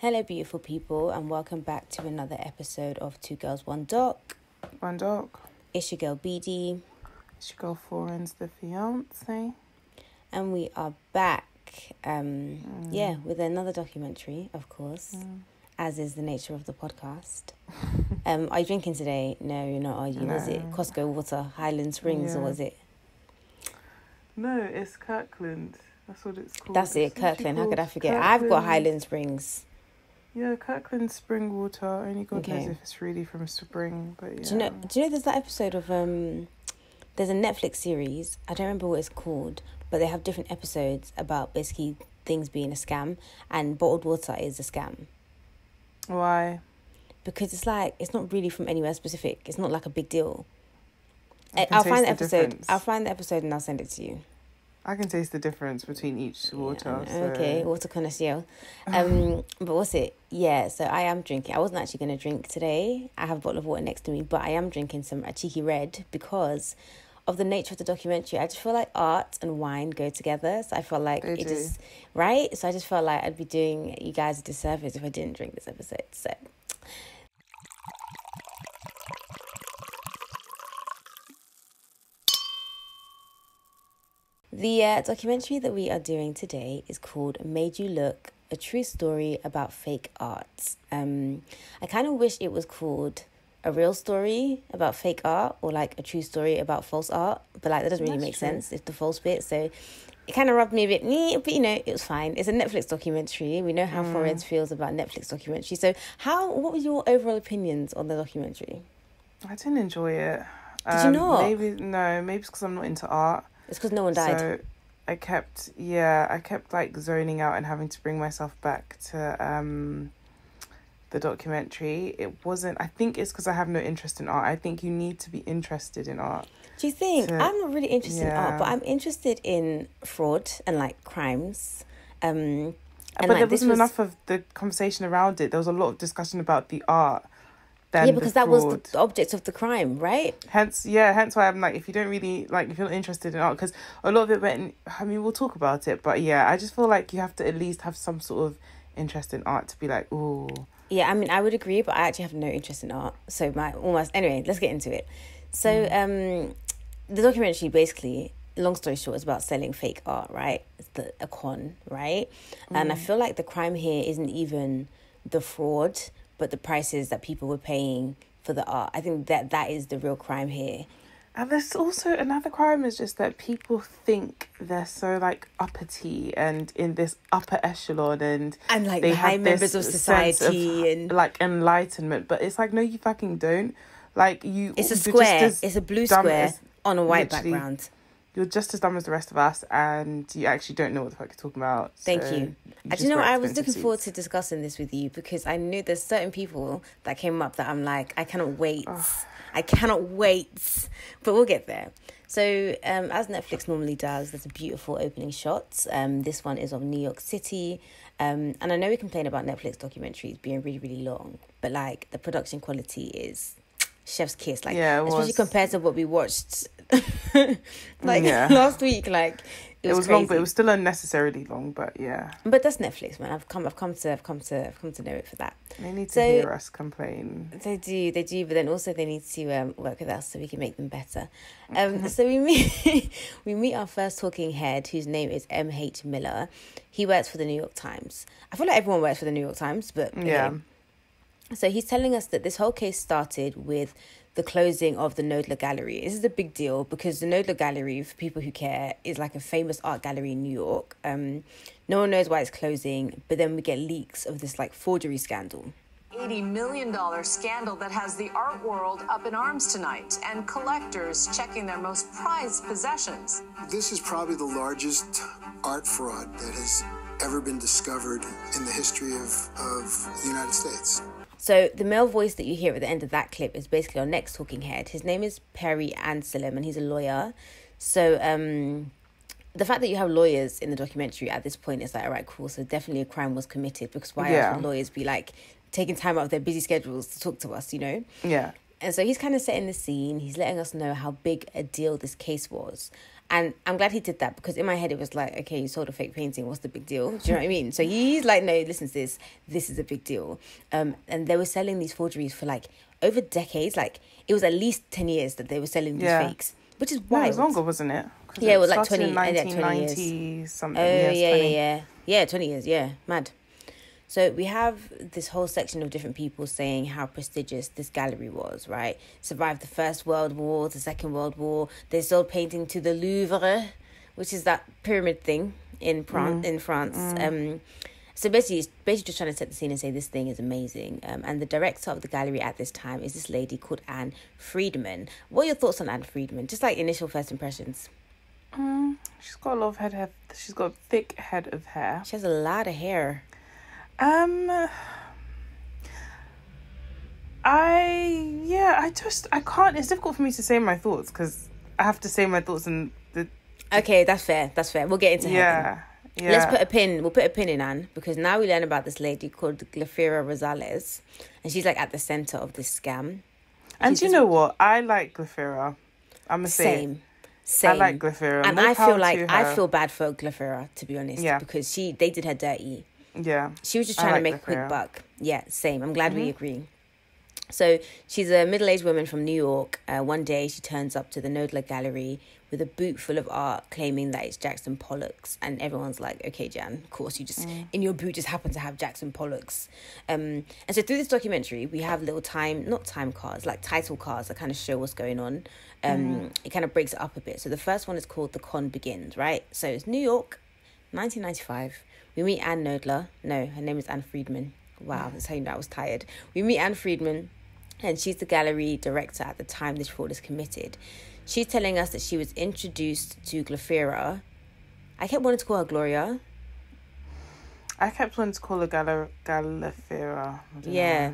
Hello, beautiful people, and welcome back to another episode of Two Girls, One Doc. One Doc. It's your girl, BD. It's your girl, Foreign's the fiance. And we are back, with another documentary, of course, as is the nature of the podcast. Are you drinking today? No, you're not, are you? No. Was it Costco water, Highland Springs, or was it? No, it's Kirkland. That's what it's called. That's it, It's literally Kirkland. How could I called forget? I've got Kirkland. Highland Springs. Yeah, Kirkland spring water. Only God Okay. knows if it's really from spring, but yeah. Do you know there's that episode of there's a Netflix series, I don't remember what it's called, but they have different episodes about basically things being a scam, and bottled water is a scam. Why? Because it's like, it's not really from anywhere specific. It's not like a big deal. I can I'll taste find the the episode. difference. I'll find the episode and I'll send it to you. I can taste the difference between each water. Yeah, So. okay, water connoisseur. But what's it? Yeah, so I am drinking. I wasn't actually going to drink today. I have a bottle of water next to me, but I am drinking a cheeky red because of the nature of the documentary. I just feel like art and wine go together. So I feel like They it do. is, right? So I just felt like I'd be doing you guys a disservice if I didn't drink this episode. So the documentary that we are doing today is called Made You Look, a true story about fake art. I kind of wish it was called a real story about fake art or like a true story about false art, but like that doesn't really That's make true. sense. It's the false bit, so it kind of rubbed me a bit, but you know, it was fine. It's a Netflix documentary. We know how Florence feels about Netflix documentary. So what were your overall opinions on the documentary? I didn't enjoy it. Did you not? Maybe it's because I'm not into art. It's because no one died. So I kept like zoning out and having to bring myself back to the documentary. It wasn't, I think it's because I have no interest in art. I think you need to be interested in art. Do you think? I'm not really interested in art, yeah. but I'm interested in fraud and like crimes. And But like, there this wasn't enough of the conversation around it. There was a lot of discussion about the art than yeah, because the that was fraud. the object of the crime, right? Hence why I'm like, if you don't really like, if you're not interested in art, because a lot of it went, I mean, we'll talk about it, but yeah, I just feel like you have to at least have some sort of interest in art to be like, ooh. Yeah, I mean, I would agree, but I actually have no interest in art. So anyway, let's get into it. So the documentary basically, long story short, is about selling fake art, right? It's a con, right? And I feel like the crime here isn't even the fraud, but the prices that people were paying for the art. I think that is the real crime here. And there's also another crime is just that people think they're so like uppity and in this upper echelon and like they the high have members of this sense society and like enlightenment, but it's like, no, you fucking don't. Like you, it's a you're just square. as It's a blue dumb square as- on a white literally, background. You're just as dumb as the rest of us, and you actually don't know what the fuck you're talking about. Thank so you. Do just you know what? wear I was expensive looking forward suits. to discussing this with you because I knew there's certain people that came up that I'm like, I cannot wait. I cannot wait. But we'll get there. So as Netflix normally does, there's a beautiful opening shot. This one is of New York City. And I know we complain about Netflix documentaries being really, really long, but like the production quality is chef's kiss. Like, Yeah, it especially was. compared to what we watched Yeah. last week. Like It was long, but it was still unnecessarily long. But yeah, But that's Netflix, man. I've come to know it for that. they need to So- hear us complain. They do, but then also they need to work with us so we can make them better. So we meet our first talking head, whose name is M.H. Miller. He works for the New York Times. I feel like everyone works for the New York Times, but Yeah. okay. So he's telling us that this whole case started with the closing of the Knoedler Gallery. This is a big deal because the Knoedler Gallery, for people who care, is like a famous art gallery in New York. No one knows why it's closing, but then we get leaks of this like forgery scandal. $80 million scandal that has the art world up in arms tonight and collectors checking their most prized possessions. This is probably the largest art fraud that has ever been discovered in the history of the United States. So the male voice that you hear at the end of that clip is basically our next talking head. His name is Perry Anselm and he's a lawyer. So the fact that you have lawyers in the documentary at this point is like, all right, cool. So definitely a crime was committed because why else would lawyers be like taking time out of their busy schedules to talk to us, you know? Yeah. And so he's kind of setting the scene. He's letting us know how big a deal this case was. And I'm glad he did that, because in my head it was like, okay, you sold a fake painting. What's the big deal? Do you know what I mean? So he's like, no, listen to this. This is a big deal. And they were selling these forgeries for like over decades. Like it was at least 10 years that they were selling these fakes, which is No, wild. it was longer, wasn't it? Yeah, it was like started 20, in 1990 years. Something. Oh, Yes, yeah, 20. yeah, 20 years, yeah, mad. So we have this whole section of different people saying how prestigious this gallery was, right? Survived the First World War, the Second World War. They sold painting to the Louvre, which is that pyramid thing in France. So basically just trying to set the scene and say this thing is amazing. And the director of the gallery at this time is this lady called Anne Friedman. What are your thoughts on Anne Friedman? Just like initial first impressions. She's got a lot of hair. She's got a thick head of hair. She has a lot of hair. I can't. It's difficult for me to say my thoughts because I have to say my thoughts in the. Okay, that's fair. We'll get into her then. Yeah. Let's put a pin. We'll put a pin in Anne, because now we learn about this lady called Glafira Rosales, and she's like at the center of this scam. And you know what? I like Glafira. I'm gonna say Same. I like Glafira. And I feel bad for Glafira, to be honest. Yeah. Because they did her dirty. Yeah. She was just trying to make a quick buck. Yeah, same. I'm glad we agree. So she's a middle-aged woman from New York. One day she turns up to the Knoedler Gallery with a boot full of art, claiming that it's Jackson Pollock's. And everyone's like, okay, Jan, of course you just, in your boot just happen to have Jackson Pollock's. And so through this documentary, we have little not time cards, like title cards that kind of show what's going on. It kind of breaks it up a bit. So the first one is called The Con Begins, right? So it's New York, 1995. We meet Anne Knoedler. No, her name is Anne Friedman. Wow, that's how you know I was tired. We meet Anne Friedman, and she's the gallery director at the time this fraud is committed. She's telling us that she was introduced to Glafira. I kept wanting to call her Gloria. I kept wanting to call her Glafira. Yeah.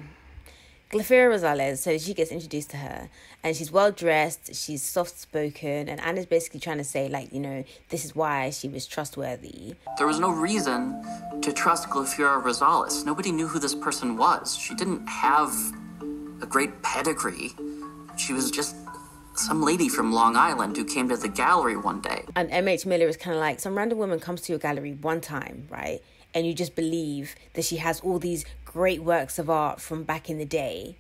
Glafira Rosales, so she gets introduced to her, and she's well dressed, she's soft spoken, and Anna's basically trying to say, like, you know, this is why she was trustworthy. There was no reason to trust Glafira Rosales. Nobody knew who this person was. She didn't have a great pedigree. She was just some lady from Long Island who came to the gallery one day. And M.H. Miller is kind of like, some random woman comes to your gallery one time, right? And you just believe that she has all these great works of art from back in the day.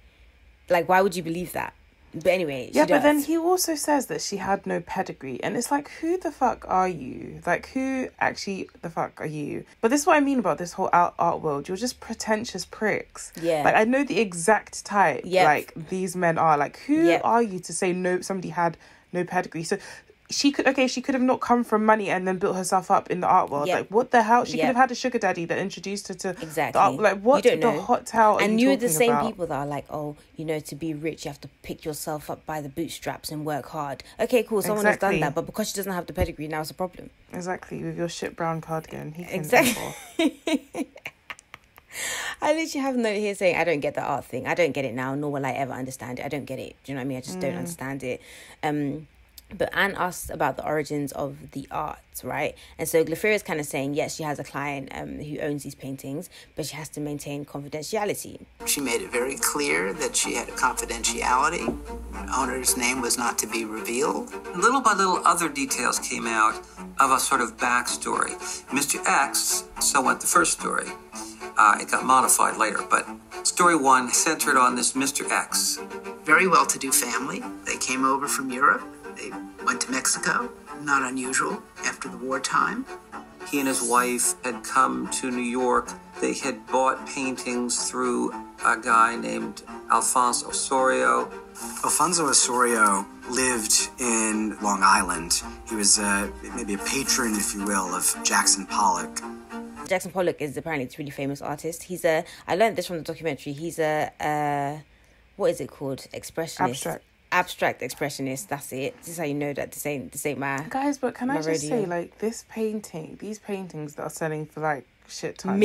Like, why would you believe that? But anyway, yeah, but then he also says that she had no pedigree. And it's like, who the fuck are you? Like, who actually the fuck are you? But this is what I mean about this whole art world. You're just pretentious pricks. Yeah. Like, I know the exact type, like, these men are. Like, who are you to say no, somebody had no pedigree? So she could have not come from money and then built herself up in the art world. Like, what the hell? She could have had a sugar daddy that introduced her to the art. Like, what the hot hell are and you you're talking the same about? people that are like, oh, you know, to be rich you have to pick yourself up by the bootstraps and work hard. Okay, cool, someone has done that, but because she doesn't have the pedigree, now it's a problem. Exactly, with your shit brown cardigan. Exactly. I literally have a note here saying, I don't get the art thing. I don't get it now, nor will I ever understand it. I don't get it. Do you know what I mean? I just don't understand it. But Anne asked about the origins of the art, right? And so Glafira is kind of saying, yes, she has a client who owns these paintings, but she has to maintain confidentiality. She made it very clear that she had a confidentiality. The owner's name was not to be revealed. Little by little, other details came out of a sort of backstory. Mr. X, so went the first story. It got modified later, but story one centered on this Mr. X. Very well-to-do family. They came over from Europe. They went to Mexico, not unusual after the wartime. He and his wife had come to New York. They had bought paintings through a guy named Alfonso Osorio. Alfonso Osorio lived in Long Island. He was maybe a patron, if you will, of Jackson Pollock. Jackson Pollock is apparently this really famous artist. I learned this from the documentary. He's what is it called? Expressionist. Abstract expressionist, that's it. This is how you know that this ain't my guys. But can I just rodeo. say, like, these paintings that are selling for like shit tons,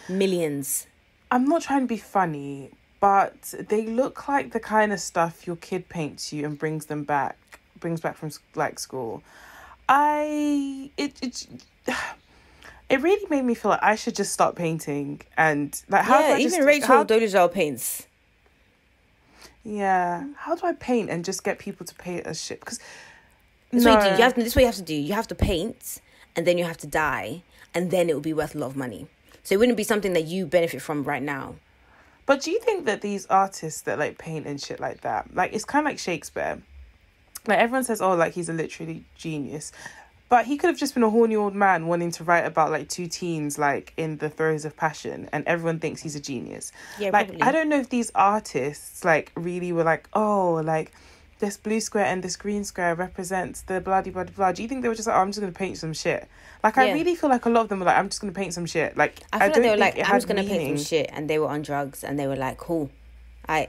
millions. I'm not trying to be funny, but they look like the kind of stuff your kid paints you and brings back from like school. It really made me feel like I should just start painting and like even Rachel Dolezal paints. Yeah, how do I paint and just get people to pay us shit? Because That's what you do. This is what you have to do. You have to paint, and then you have to dye, and then it will be worth a lot of money. So it wouldn't be something that you benefit from right now. But do you think that these artists that like paint and shit like that, like it's kind of like Shakespeare, like everyone says, oh, like he's a literary genius, but he could have just been a horny old man wanting to write about like two teens like in the throes of passion, and everyone thinks he's a genius. Yeah, like probably. I don't know if these artists like really were like, oh, like this blue square and this green square represents the blah blah blah. Do you think they were just like, oh, I'm just gonna paint some shit? Like I really feel like a lot of them were like, I'm just gonna paint some shit. Like I feel like they were like, I'm just gonna meaning. paint some shit, and they were on drugs, and they were like, cool, here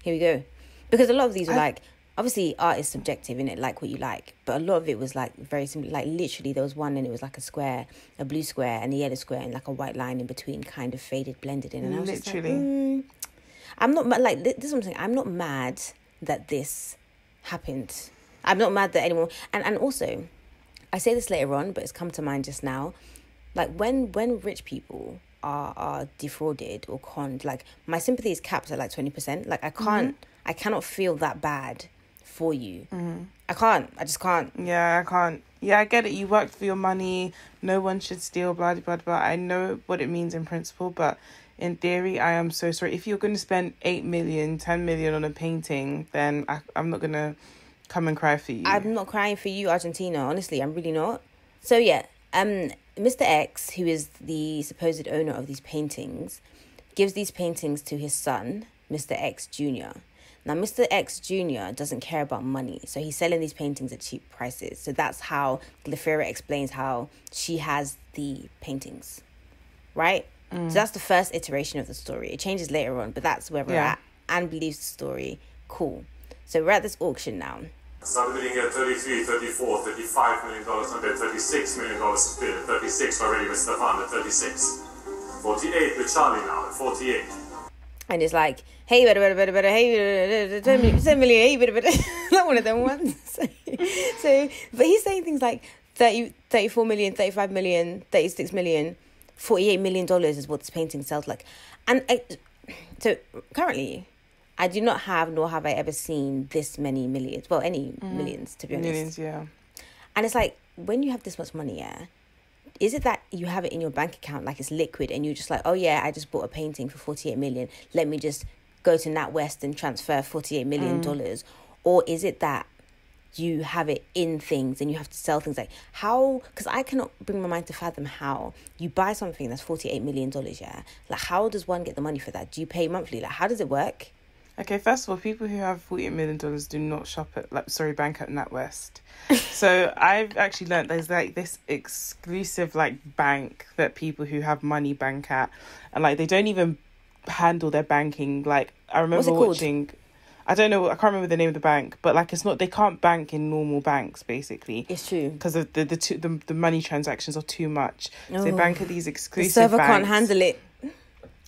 we go, because a lot of these were like, obviously art is subjective in it, like what you like, but a lot of it was like very simple. Like literally, there was one and it was like a square, a blue square, and a yellow square, and like a white line in between, kind of faded, blended in, and I was literally, just like, I'm not like this is what I'm saying. I'm not mad that this happened. I'm not mad that anyone, and also I say this later on, but it's come to mind just now. Like when rich people are defrauded or conned, like my sympathy is capped at like 20%. Like I cannot feel that bad for you. I just can't. Yeah, I can't. Yeah, I get it. You worked for your money. No one should steal, blah, blah, blah. I know what it means in principle, but in theory, I am so sorry. If you're going to spend 8 million, 10 million on a painting, then I'm not going to come and cry for you. I'm not crying for you, Argentina. Honestly, I'm really not. So yeah, Mr. X, who is the supposed owner of these paintings, gives these paintings to his son, Mr. X Jr. Now, Mr. X Jr. doesn't care about money, so he's selling these paintings at cheap prices. So that's how Glafira explains how she has the paintings, right? So that's the first iteration of the story. It changes later on, but that's where we're at. Anne believes the story. Cool. So we're at this auction now. Started bidding at 33, 34, 35 million dollars, and then 36 million dollars bid. 36 already with Stefan at 36. 48 with Charlie now at 48. And it's like, hey, better, hey, 10 million, hey, better. Not one of them ones. So, but he's saying things like 30, 34 million, 35 million, 36 million, $48 million is what this painting sells like. And so currently, I do not have, nor have I ever seen this many millions. Well, any millions, to be honest. Millions, yeah. And it's like, when you have this much money, is it that you have it in your bank account like it's liquid and you're just like, oh yeah, I just bought a painting for 48 million. Let me just go to NatWest and transfer $48 million. Or is it that you have it in things and you have to sell things? Like how, because I cannot bring my mind to fathom how you buy something that's $48 million, yeah? Like how does one get the money for that? Do you pay monthly? Like how does it work? Okay, first of all, people who have $48 million do not shop at, bank at NatWest. So I've actually learned there's like this exclusive like bank that people who have money bank at, and like they don't even handle their banking. Like I remember watching, I don't know, I can't remember the name of the bank, but like it's not, they can't bank in normal banks basically. It's true. Because of the money transactions are too much. So they bank at these exclusive the server banks. can't handle it.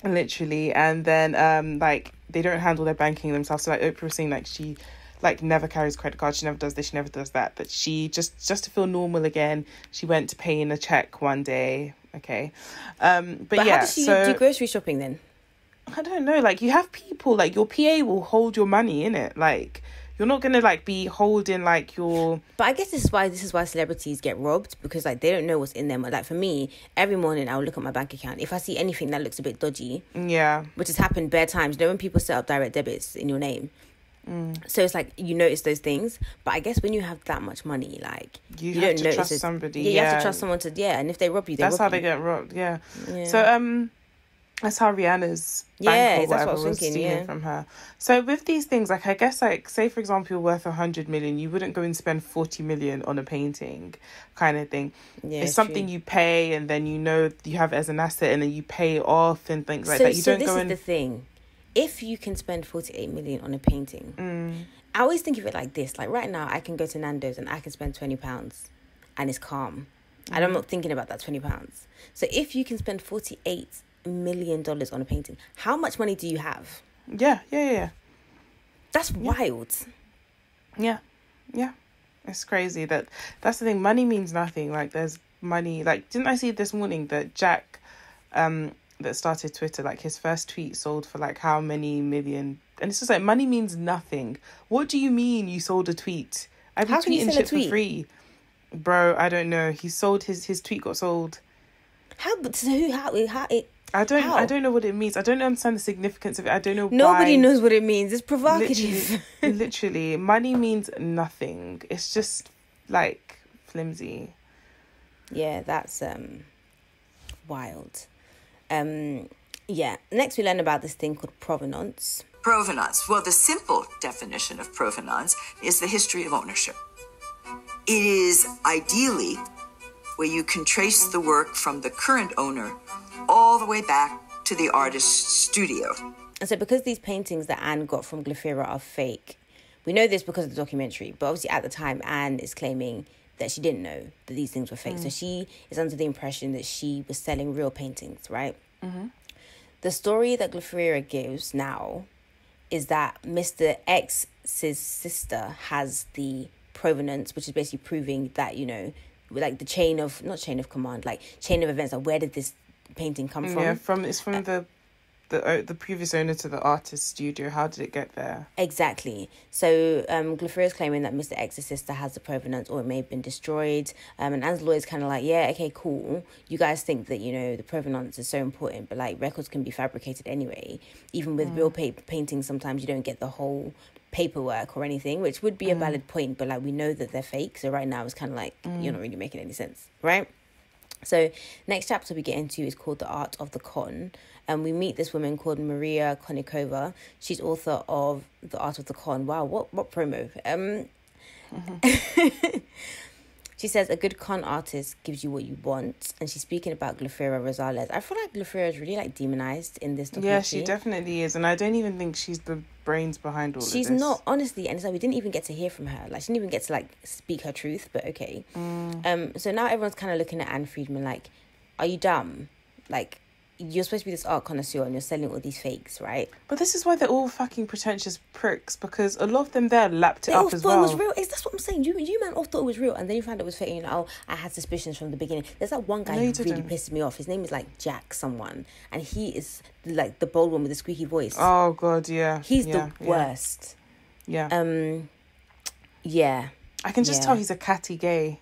Literally, and then like they don't handle their banking themselves. So like Oprah was saying, like she like never carries credit cards, she never does this, she never does that. But she just to feel normal again, she went to pay in a check one day. Okay, but yeah. How does she do grocery shopping then? I don't know. Like you have people, like your PA will hold your money in it. Like you're not gonna like be holding like your. But I guess this is why celebrities get robbed, because like they don't know what's in them. Like for me, every morning I'll look at my bank account. If I see anything that looks a bit dodgy, which has happened bare times. You know when people set up direct debits in your name. So it's like you notice those things, but I guess when you have that much money, like you don't have to trust somebody. Yeah, you have to trust someone to and if they rob you, that's how they get robbed. Yeah. So that's how Rihanna's bank or whatever was stealing from her. So with these things, like I guess, like say for example, you're worth 100 million, you wouldn't go and spend 40 million on a painting, kind of thing. Yeah, it's something you pay, and then you have it as an asset, and then you pay it off and things like that. You don't go. This is the thing. If you can spend 48 million on a painting, I always think of it like this. Like right now, I can go to Nando's and I can spend £20 and it's calm. And I'm not thinking about that £20. So if you can spend $48 million on a painting, how much money do you have? Yeah. That's wild. Yeah. It's crazy that's the thing. Money means nothing. Like there's money. Like didn't I see this morning that Jack, that started Twitter, like his first tweet sold for like how many million? And it's just like money means nothing. What do you mean you sold a tweet I've been How can you tweeting sell a shit for tweet? free. Bro, I don't know. He sold his tweet got sold. How? But so who? How it? I How? don't know what it means. I don't understand the significance of it. I don't know Nobody why. knows what it means. It's provocative. Literally, money means nothing. It's just like flimsy. Yeah, that's wild. Yeah. Next, we learn about this thing called provenance. Provenance. Well, the simple definition of provenance is the history of ownership. It is ideally where you can trace the work from the current owner all the way back to the artist's studio. And so because these paintings that Anne got from Glaphyra are fake, we know this because of the documentary, but obviously at the time Anne is claiming that she didn't know that these things were fake. So she is under the impression that she was selling real paintings, right? Mm-hmm. The story that Glaphyra gives now is that Mr. X's sister has the provenance, which is basically proving that, you know, like the chain of events, like where did this painting come from? Yeah, it's from the previous owner to the artist's studio. How did it get there? Exactly. So Glaphyra is claiming that Mr. X's sister has the provenance, or it may have been destroyed. And Anne's lawyer is kind of like, yeah, okay, cool. You guys think that, you know, the provenance is so important, but like records can be fabricated anyway. Even with real paintings, sometimes you don't get the whole paperwork or anything, which would be a valid point, but like we know that they're fake. So right now it's kind of like you're not really making any sense, right? So next chapter we get into is called The Art of the Con. And we meet this woman called Maria Konnikova. She's author of The Art of the Con. Wow, what promo. She says, a good con artist gives you what you want. And she's speaking about Glaphyra Rosales. I feel like Glaphyra is really like demonized in this documentary. Yeah, she definitely is. And I don't even think she's the brains behind all of this. She's not, honestly. And it's like we didn't even get to hear from her. Like, she didn't even get to like speak her truth, but okay. So now everyone's kind of looking at Anne Friedman like, are you dumb? Like, you're supposed to be this art connoisseur and you're selling all these fakes, right? But this is why they're all fucking pretentious pricks, because a lot of them there lapped it up as well. It was real. That's what I'm saying. You man all thought it was real, and then you found it was fake. And you're like, oh, I had suspicions from the beginning. There's that one guy who really pisses me off. His name is like Jack someone, and he is like the bold one with the squeaky voice. Oh God, yeah. He's the worst. Yeah. Yeah. I can just tell he's a catty gay.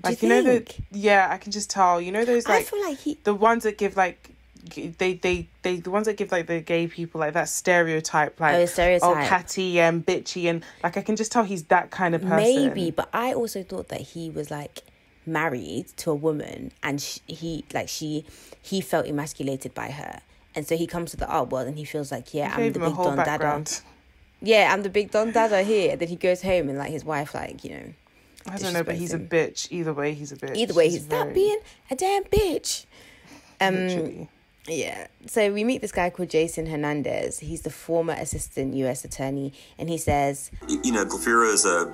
Like, you know that? Yeah, I can just tell. You know those like, I feel like the ones that give like, the ones that give like the gay people like that stereotype, like catty and bitchy, and like I can just tell he's that kind of person. Maybe, but I also thought that he was like married to a woman, and he felt emasculated by her, and so he comes to the art world and he feels like, yeah, I'm the big Don Dada. Yeah, I'm the big Don Dada here. And then he goes home and like his wife, like, you know, I don't know, but he's a bitch. Either way, he's a bitch. Either way, stop being a damn bitch. Literally. Yeah. So we meet this guy called Jason Hernandez. He's the former assistant U.S. attorney, and he says, you know, Glaphyra is a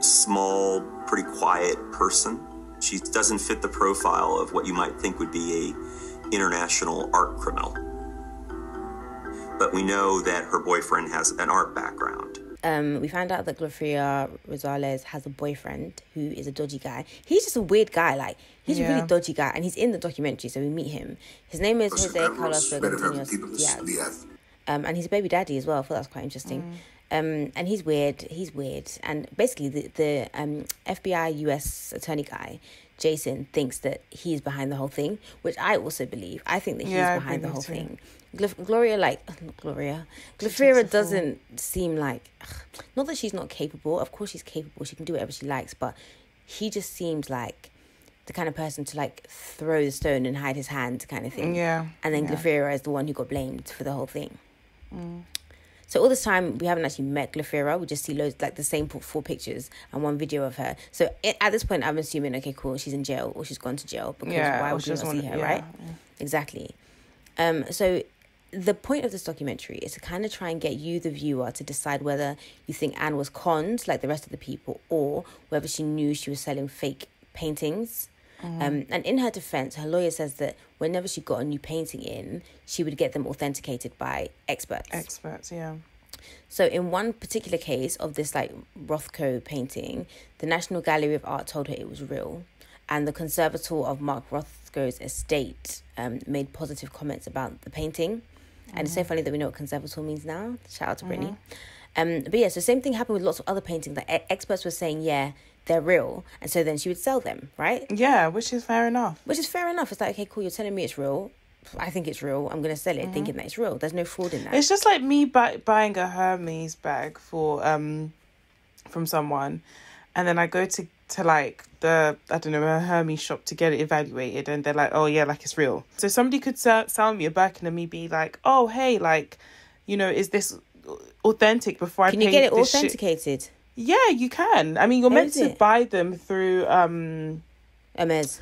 small, pretty quiet person. She doesn't fit the profile of what you might think would be a international art criminal. But we know that her boyfriend has an art background. We found out that Glaphyra Rosales has a boyfriend who is a dodgy guy. He's just a weird guy. Like, he's a really dodgy guy, and he's in the documentary, so we meet him. His name is Jose Carlos Diaz. And he's a baby daddy as well. I thought that was quite interesting. And he's weird. And basically, the FBI US attorney guy, Jason, thinks that he's behind the whole thing, which I also believe. I think that he's behind the whole thing. Glaphyra doesn't seem like, not that she's not capable. Of course she's capable. She can do whatever she likes. But he just seems like the kind of person to like throw the stone and hide his hand kind of thing. Yeah. And then Glaphyra is the one who got blamed for the whole thing. So all this time, we haven't actually met Glaphyra. We just see loads, like the same 4 pictures and 1 video of her. So at this point, I'm assuming, okay, cool, she's in jail or she's gone to jail, because why would you not see her, right? Yeah. Exactly. So the point of this documentary is to kind of try and get you, the viewer, to decide whether you think Anne was conned like the rest of the people, or whether she knew she was selling fake paintings. And in her defense, her lawyer says that whenever she got a new painting in, she would get them authenticated by experts. Yeah. So in one particular case of this like Rothko painting, the National Gallery of Art told her it was real, and the conservator of Mark Rothko's estate made positive comments about the painting. And it's so funny that we know what conservator means now. Shout out to Brittany. But yeah, so same thing happened with lots of other paintings. Like experts were saying, yeah, they're real, and so then she would sell them, right? Yeah, which is fair enough. It's like, okay, cool, you're telling me it's real. I think it's real. I'm gonna sell it thinking that it's real. There's no fraud in that. It's just like me buying a Hermes bag for from someone, and then I go to like a Hermes shop to get it evaluated, and they're like, oh yeah, like it's real. So somebody could sell me a bag, and then me be like, oh hey, like, you know, is this authentic before I pay? Can you get it authenticated? Yeah, you can. I mean, you're meant to buy them through Hermes.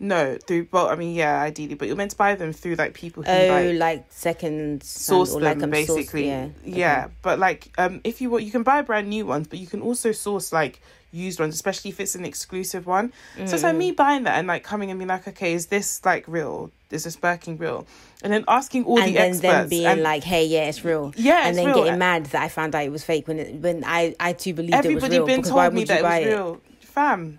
No, ideally, but you're meant to buy them through like people who like second source them, like basically. Yeah. But like if you want, you can buy brand new ones, but you can also source like used ones, especially if it's an exclusive one. So it's like me buying that and like coming and being like, okay, is this like real? Is this Birkin real? And then asking all the experts, and then being like, hey, yeah, it's real. Yeah, and then real. Getting mad that I found out it was fake when I too believed it was real. Everybody been told me that it was real, fam.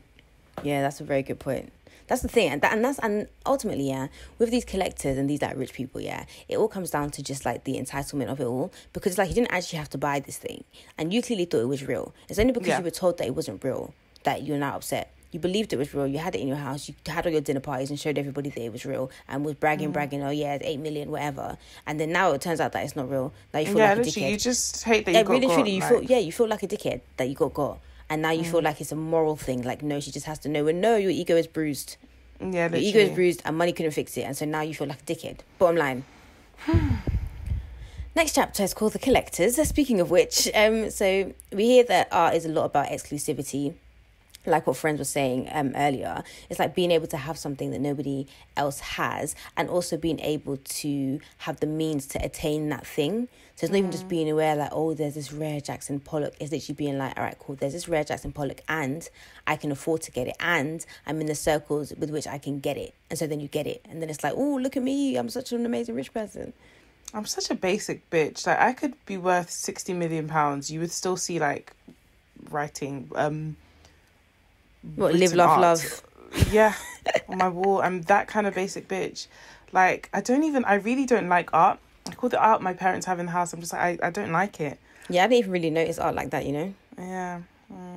Yeah, that's a very good point. That's the thing, and ultimately, yeah, with these collectors and these like rich people, yeah, it all comes down to just like the entitlement of it all, because it's like you didn't actually have to buy this thing, and you clearly thought it was real. It's only because you were told that it wasn't real that you're now upset. You believed it was real. You had it in your house. You had all your dinner parties and showed everybody that it was real and was bragging. Oh yeah, it's 8 million, whatever. And then now it turns out that it's not real. Now you feel like a dickhead. You just hate that you got literally, you feel like a dickhead that you got. And now you feel like it's a moral thing. Like, no, she just has to know. And no, your ego is bruised. Yeah, literally. Your ego is bruised and money couldn't fix it. And so now you feel like a dickhead. Bottom line. Next chapter is called The Collectors. Speaking of which, so we hear that art is a lot about exclusivity. Like what Friends was saying earlier, it's like being able to have something that nobody else has, and also being able to have the means to attain that thing. So it's not even just being aware like, oh, there's this rare Jackson Pollock. It's literally being like, all right, cool, there's this rare Jackson Pollock and I can afford to get it, and I'm in the circles with which I can get it. And so then you get it, and then it's like, oh, look at me, I'm such an amazing rich person. I'm such a basic bitch. Like, I could be worth 60 million pounds. You would still see like writing live, laugh, love. Yeah, on my wall. I'm that kind of basic bitch. Like, I really don't like art. I call the art my parents have in the house. I'm just like, I don't like it. Yeah, I didn't even really notice art like that, you know? Yeah.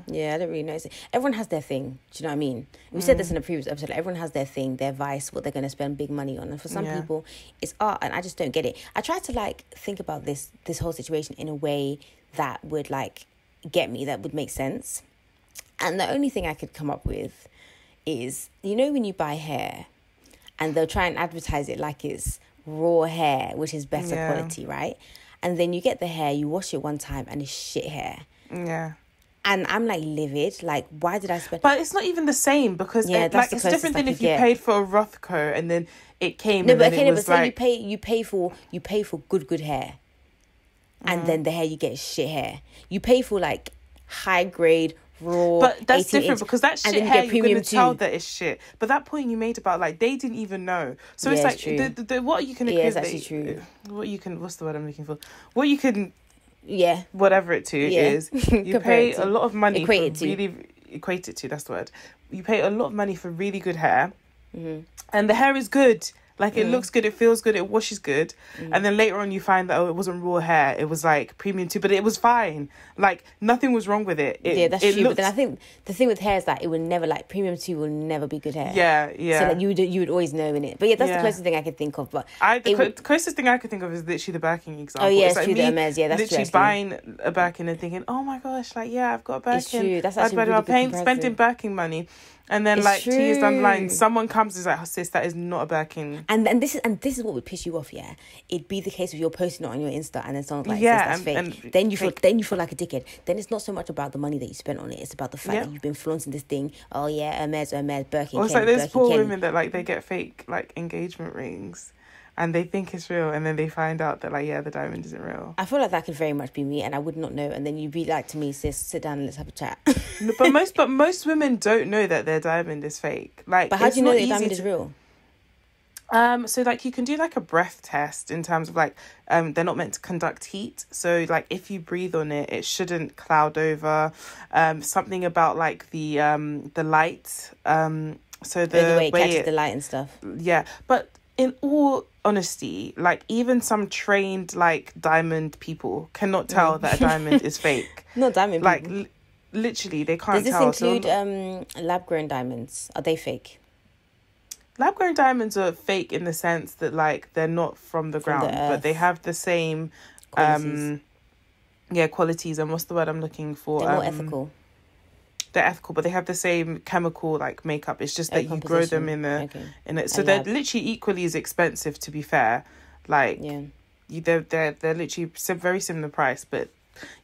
Yeah, I don't really notice it. Everyone has their thing. Do you know what I mean? We said this in a previous episode. Everyone has their thing, their vice, what they're going to spend big money on. And for some people, it's art, and I just don't get it. I try to like think about this whole situation in a way that would like get me, that would make sense. And the only thing I could come up with is, you know, when you buy hair and they'll try and advertise it like it's raw hair, which is better quality, right? And then you get the hair, you wash it one time and it's shit hair. Yeah. And I'm like livid. Like, why did I spend? But it's not even the same, because it's different than if you paid for a Rothko and then it came. No, but okay, but say you pay for good hair, and then the hair you get is shit hair. You pay for like high grade raw. But that's different, because that shit hair you're gonna tell that it's shit. But that point you made about like they didn't even know. So it's like the what you can it's actually true. What you can, what's the word I'm looking for? What you can. Yeah. Whatever it to is, you pay a lot of money equate it to, that's the word. You pay a lot of money for really good hair, and the hair is good. Like, it looks good, it feels good, it washes good. And then later on you find that, it wasn't raw hair, it was like premium too, but it was fine. Like, nothing was wrong with it. Yeah, that's true. But then I think the thing with hair is that it will never, like, premium 2 will never be good hair. Yeah. So like you would always know in it. But yeah, that's the closest thing I could think of. But the closest thing I could think of is literally the Birkin example. Oh yeah, it's true, like the Hermes. Yeah, that's literally true. buying a Birkin and thinking, oh my gosh, like, yeah, I've got a Birkin. It's true. That's actually really good comparison. Spending Birkin money. And then, it's like, true. 2 years down the line, someone comes and is like, oh, sis, that is not a Birkin. And this is what would piss you off, yeah? It'd be the case if you're posting it on your Insta and then someone's like, sis, that's fake. Then you feel like a dickhead. Then it's not so much about the money that you spent on it. It's about the fact that you've been flaunting this thing. Oh, yeah, Hermes, Birkin. Well, it's like there's poor women that, like, they get fake, like, engagement rings. And they think it's real, and then they find out that, like, yeah, the diamond isn't real. I feel like that could very much be me, and I would not know. And then you'd be like to me, sis, sit down and let's have a chat. No, but most women don't know that their diamond is fake. Like, but how do you know that your diamond is real? So like you can do like a breath test in terms of like they're not meant to conduct heat. So like if you breathe on it, it shouldn't cloud over. Something about like the light. So the way it catches the light and stuff. Yeah, but in all honesty, like even some trained like diamond people cannot tell that a diamond is fake. Not diamond like people. Literally they can't tell. tell. Does this include lab grown diamonds? Are they fake? Lab grown diamonds are fake in the sense that like they're not from the ground, but they have the same qualities. Qualities, and what's the word I'm looking for? They're more ethical. They're ethical, but they have the same chemical like makeup. It's just that you grow them in it. So they're literally equally as expensive, to be fair. Like they're literally very similar price, but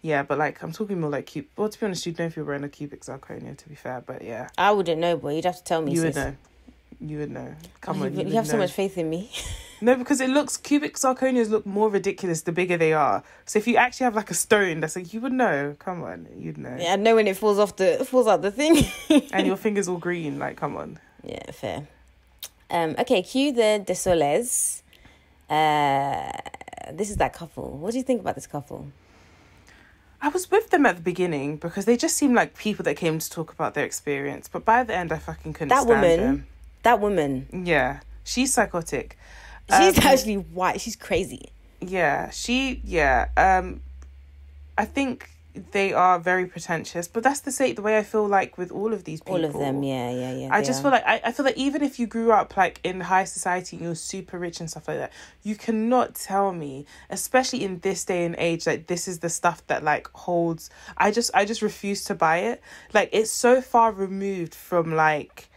but like I'm talking more like well, to be honest, you'd know if you're wearing a cubic zirconia, to be fair, but yeah. I wouldn't know, boy. You'd have to tell me. You would know. You would know. Come on, you have so much faith in me. No, because cubic zirconias look more ridiculous the bigger they are. So if you actually have like a stone, that's like, you would know. Come on, you'd know. Yeah, I know when it falls out the thing. And your finger's all green, like, come on. Yeah, fair. Okay, cue the Soles. This is that couple. What do you think about this couple? I was with them at the beginning because they just seemed like people that came to talk about their experience. But by the end, I fucking couldn't stand them. That woman. Yeah. She's psychotic. She's actually white. She's crazy. Yeah. I think they are very pretentious, but that's the way I feel like with all of these people. All of them, yeah. I just feel like I feel like even if you grew up like in high society and you're super rich and stuff like that, you cannot tell me, especially in this day and age, like this is the stuff that like holds. I just refuse to buy it. Like it's so far removed from like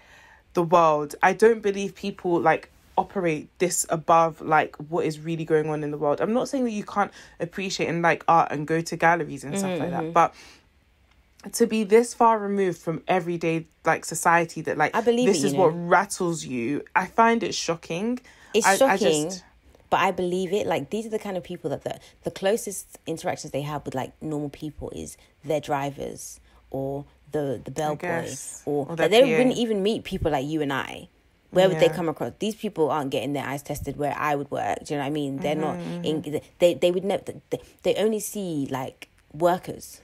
the world. I don't believe people like operate this above like what is really going on in the world. I'm not saying that you can't appreciate and like art and go to galleries and stuff like that, but to be this far removed from everyday like society that like I believe this is what rattles you, I find it shocking. It's shocking, but I believe it. Like these are the kind of people that the closest interactions they have with like normal people is their drivers or the bellboy or like, they wouldn't even meet people like you and I. Where would they come across? These people aren't getting their eyes tested where I would work. Do you know what I mean? They're not. They would never. They only see like workers.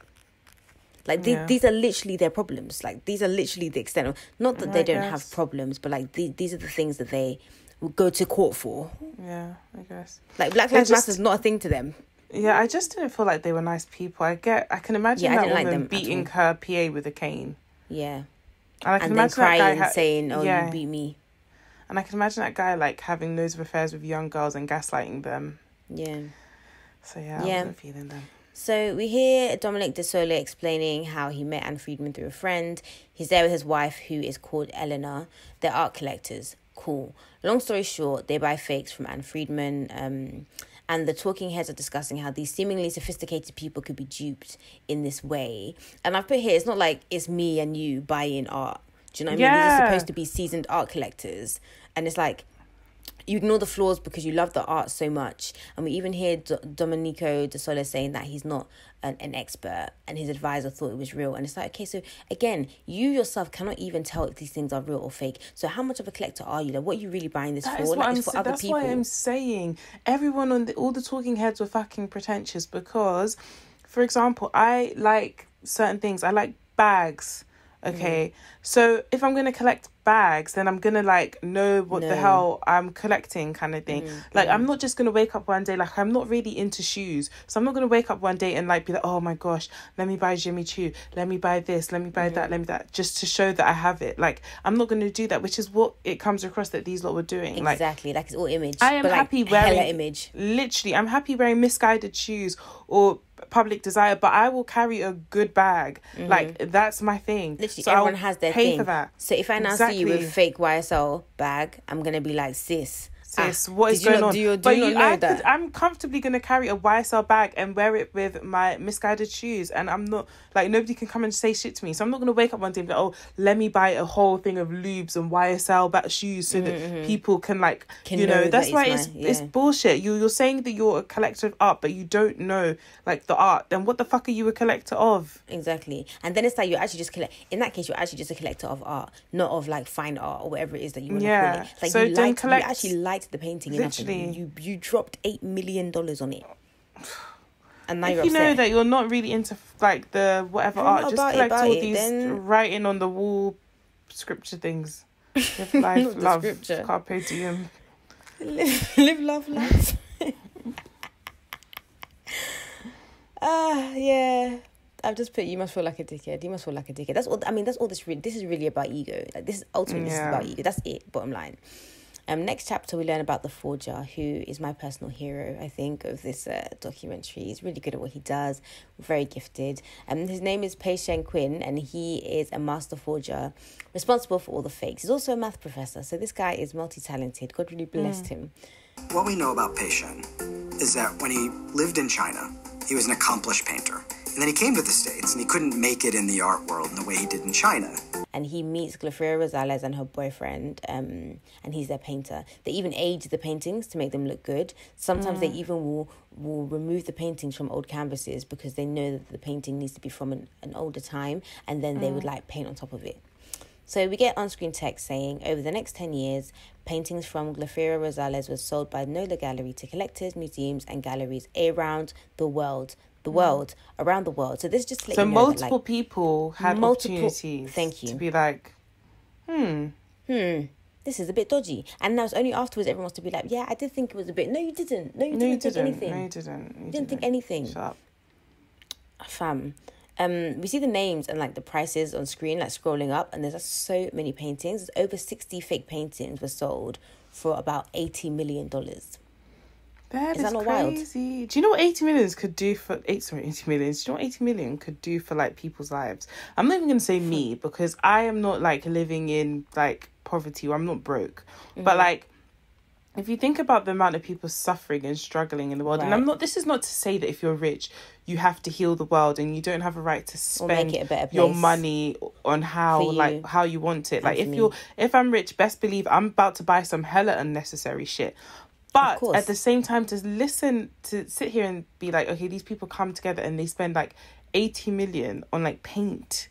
Like these are literally their problems. Like these are literally the extent of, not that they don't have problems, but like these are the things that they will go to court for. Yeah, I guess. Like Black Lives Matter is not a thing to them. Yeah, I just didn't feel like they were nice people. I can imagine that woman beating her PA with a cane. Yeah. And then crying and saying, "Oh, you beat me." And I can imagine that guy like having loads of affairs with young girls and gaslighting them. Yeah. So I wasn't feeling them. So we hear Dominic De Sole explaining how he met Anne Friedman through a friend. He's there with his wife, who is called Eleanor. They're art collectors. Cool. Long story short, they buy fakes from Anne Friedman. And the talking heads are discussing how these seemingly sophisticated people could be duped in this way. And I've put here, it's not like it's me and you buying art. Do you know what I mean? These are supposed to be seasoned art collectors. And it's like, you ignore the flaws because you love the art so much. And we even hear Domenico De Sole saying that he's not an expert and his advisor thought it was real. And it's like, okay, so again, you yourself cannot even tell if these things are real or fake. So how much of a collector are you? Like, what are you really buying this for? Like, it's for other people. That's why I'm saying everyone on all the talking heads were fucking pretentious because, for example, I like certain things. I like bags. Okay, so if I'm gonna collect bags, then I'm gonna like know what the hell I'm collecting, kind of thing. I'm not just gonna wake up one day, like I'm not really into shoes, so I'm not gonna wake up one day and like be like, oh my gosh, let me buy Jimmy Choo, let me buy this, let me buy that, let me that, just to show that I have it. Like I'm not gonna do that, which is what it comes across that these lot were doing. Exactly, like it's all image. I am happy wearing hella image. Literally, I'm happy wearing misguided shoes or Public Desire, but I will carry a good bag. Like that's my thing. Literally, so everyone has their thing. For that. So if I now see you with a fake YSL bag, I'm gonna be like, sis, what is going on? Do you not know that? I'm comfortably going to carry a YSL bag and wear it with my misguided shoes, and I'm not like, nobody can come and say shit to me. So I'm not going to wake up one day and be like, oh, let me buy a whole thing of lubes and YSL shoes so that people can like, you know, that's why it's bullshit. You're saying that you're a collector of art, but you don't know like the art. Then what the fuck are you a collector of? Exactly. And then it's like you're actually just in that case, you're actually just a collector of art, not of like fine art or whatever it is that you want to call it. Like so you actually liked the painting enough. You dropped $8 million on it, and now you're upset. You know that you're not really into like the whatever art, just collect all these writing on the wall scripture things. Life, love, scripture. carpe diem. live, love, laugh. Yeah. I've just put, you must feel like a dickhead. You must feel like a dickhead. That's all. I mean, that's all this is really about ego. Like, this is ultimately, this is about ego. That's it, bottom line. Next chapter, we learn about the forger, who is my personal hero, I think, of this documentary. He's really good at what he does, very gifted. His name is Pei Shen Quinn, and he is a master forger responsible for all the fakes. He's also a math professor, so this guy is multi-talented. God really blessed him. What we know about Pei Shen is that when he lived in China, he was an accomplished painter. And then he came to the States, and he couldn't make it in the art world in the way he did in China. And he meets Glafira Rosales and her boyfriend, and he's their painter. They even age the paintings to make them look good. Sometimes they even will remove the paintings from old canvases because they know that the painting needs to be from an older time, and then they would like paint on top of it. So we get on-screen text saying, over the next 10 years, paintings from Glafira Rosales were sold by Nola Gallery to collectors, museums, and galleries around the world. Around the world. So this just to let you know multiple that, like, people had opportunities. Thank you. To be like, this is a bit dodgy. And now it's only afterwards everyone wants to be like, yeah, I did think it was a bit. No, you didn't. No, you didn't think anything. No, you didn't. You didn't think anything. Shut up. Fam. We see the names and like the prices on screen, like scrolling up, and there's just so many paintings. Over 60 fake paintings were sold for about $80 million. That is that not crazy. wild? Do you know what 80 million could do for 80 million? Do you know what 80 million could do for like people's lives? I'm not even gonna say me, because I am not like living in like poverty, or I'm not broke. But like, if you think about the amount of people suffering and struggling in the world, and this is not to say that if you're rich, you have to heal the world and you don't have a right to spend your money on how you want it. Like if I'm rich, best believe I'm about to buy some hella unnecessary shit. But at the same time, to sit here and be like, okay, these people come together and they spend like 80 million on like paintings.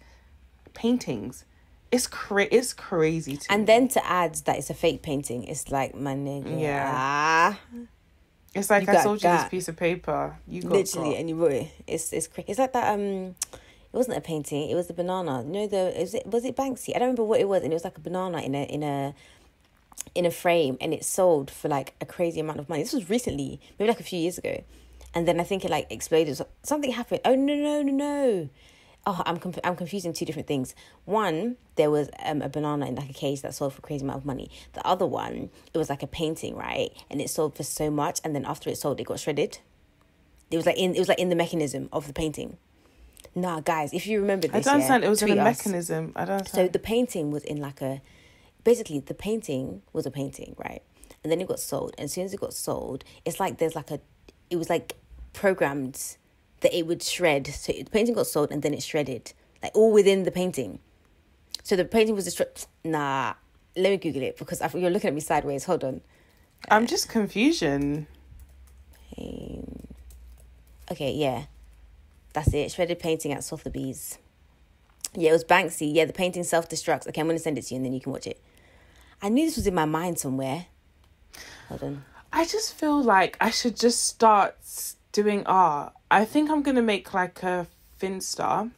It's crazy to me. And then to add that it's a fake painting, it's like, my nigga. Yeah. It's like, I sold you this piece of paper. You got literally, and you wrote it. It's like that. It wasn't a painting. It was the banana. You know, was it Banksy? I don't remember what it was, and it was like a banana in a frame, and it sold for like a crazy amount of money. This was recently, maybe like a few years ago, and then I think it like exploded. Something happened. Oh no! Oh, I'm confusing two different things. One, there was a banana in like a case that sold for a crazy amount of money. The other one, it was like a painting, right? And it sold for so much, and then after it sold, it got shredded. It was like in the mechanism of the painting. Nah, guys, if you remember this, I don't understand. It was in a mechanism. I don't understand. So the painting was in like a. Basically, the painting was a painting, right? And then it got sold. And as soon as it got sold, it's like there's like it was like programmed that it would shred. So the painting got sold and then it shredded, like all within the painting. So the painting was destroyed. Nah, let me Google it because you're looking at me sideways. Hold on. I'm just confusion. Okay, yeah. That's it. Shredded painting at Sotheby's. Yeah, it was Banksy. Yeah, the painting self-destructs. Okay, I'm going to send it to you and then you can watch it. I knew this was in my mind somewhere. Hold on. I just feel like I should just start doing art. I think I'm going to make like a Finsta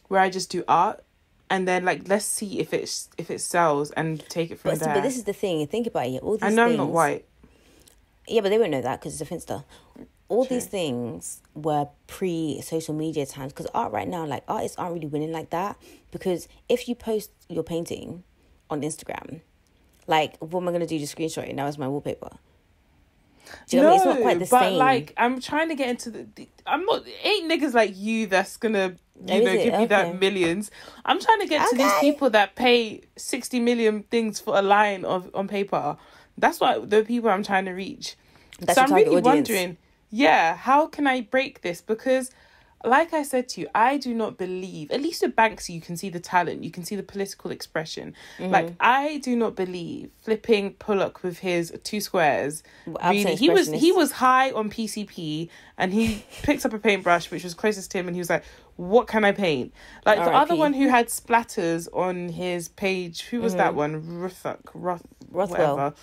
where I just do art and then like let's see if it sells and take it from there. But this is the thing. Think about it. All these I know things, I'm not white. Yeah, but they won't know that because it's a Finsta. All these things were pre-social media times because art right now, like artists aren't really winning like that because if you post your painting on Instagram, like what am I going to do? Just screenshot it now as my wallpaper? Do you know what I mean? It's not quite the same. Like I'm trying to get into ain't niggas like you that's gonna give you that millions. I'm trying to get to these people that pay 60 million things for a line on paper. That's what the people I'm trying to reach. That's so I'm really audience. wondering, how can I break this? Because like I said to you, I do not believe, at least with Banksy, you can see the talent, you can see the political expression. Mm-hmm. Like, I do not believe flipping Pollock with his 2 squares. Really, he was high on PCP and he picked up a paintbrush, which was closest to him, and he was like, what can I paint? Like, the other one who had splatters on his page, who was that one? Rothwell.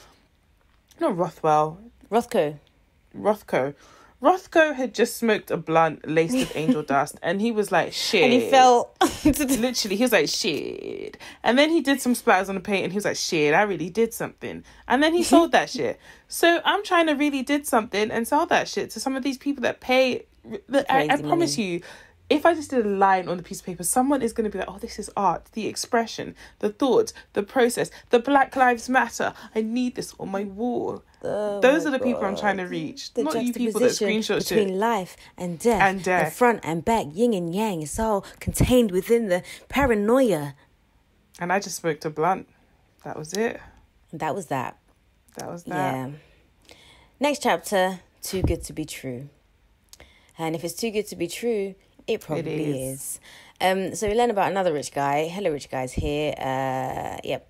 Not Rothwell. Rothko. Rothko had just smoked a blunt laced with angel dust, and he was like, shit. And he fell. Literally, he was like, shit. And then he did some splatters on the paint, and he was like, shit, I really did something. And then he sold that shit. So I'm trying to really did something and sell that shit to some of these people that pay. I promise you, if I just did a line on the piece of paper, someone is going to be like, oh, this is art, the expression, the thought, the process, the Black Lives Matter. I need this on my wall. Those are the people I'm trying to reach. The not you people that screenshot between shit. life and death, the front and back, yin and yang. It's all contained within the paranoia. And I just smoked a blunt. That was it. That was that. That was that. Yeah. Next chapter, Too Good to Be True. And if it's too good to be true, it probably is. So we learn about another rich guy. Hello, rich guys here. Yep.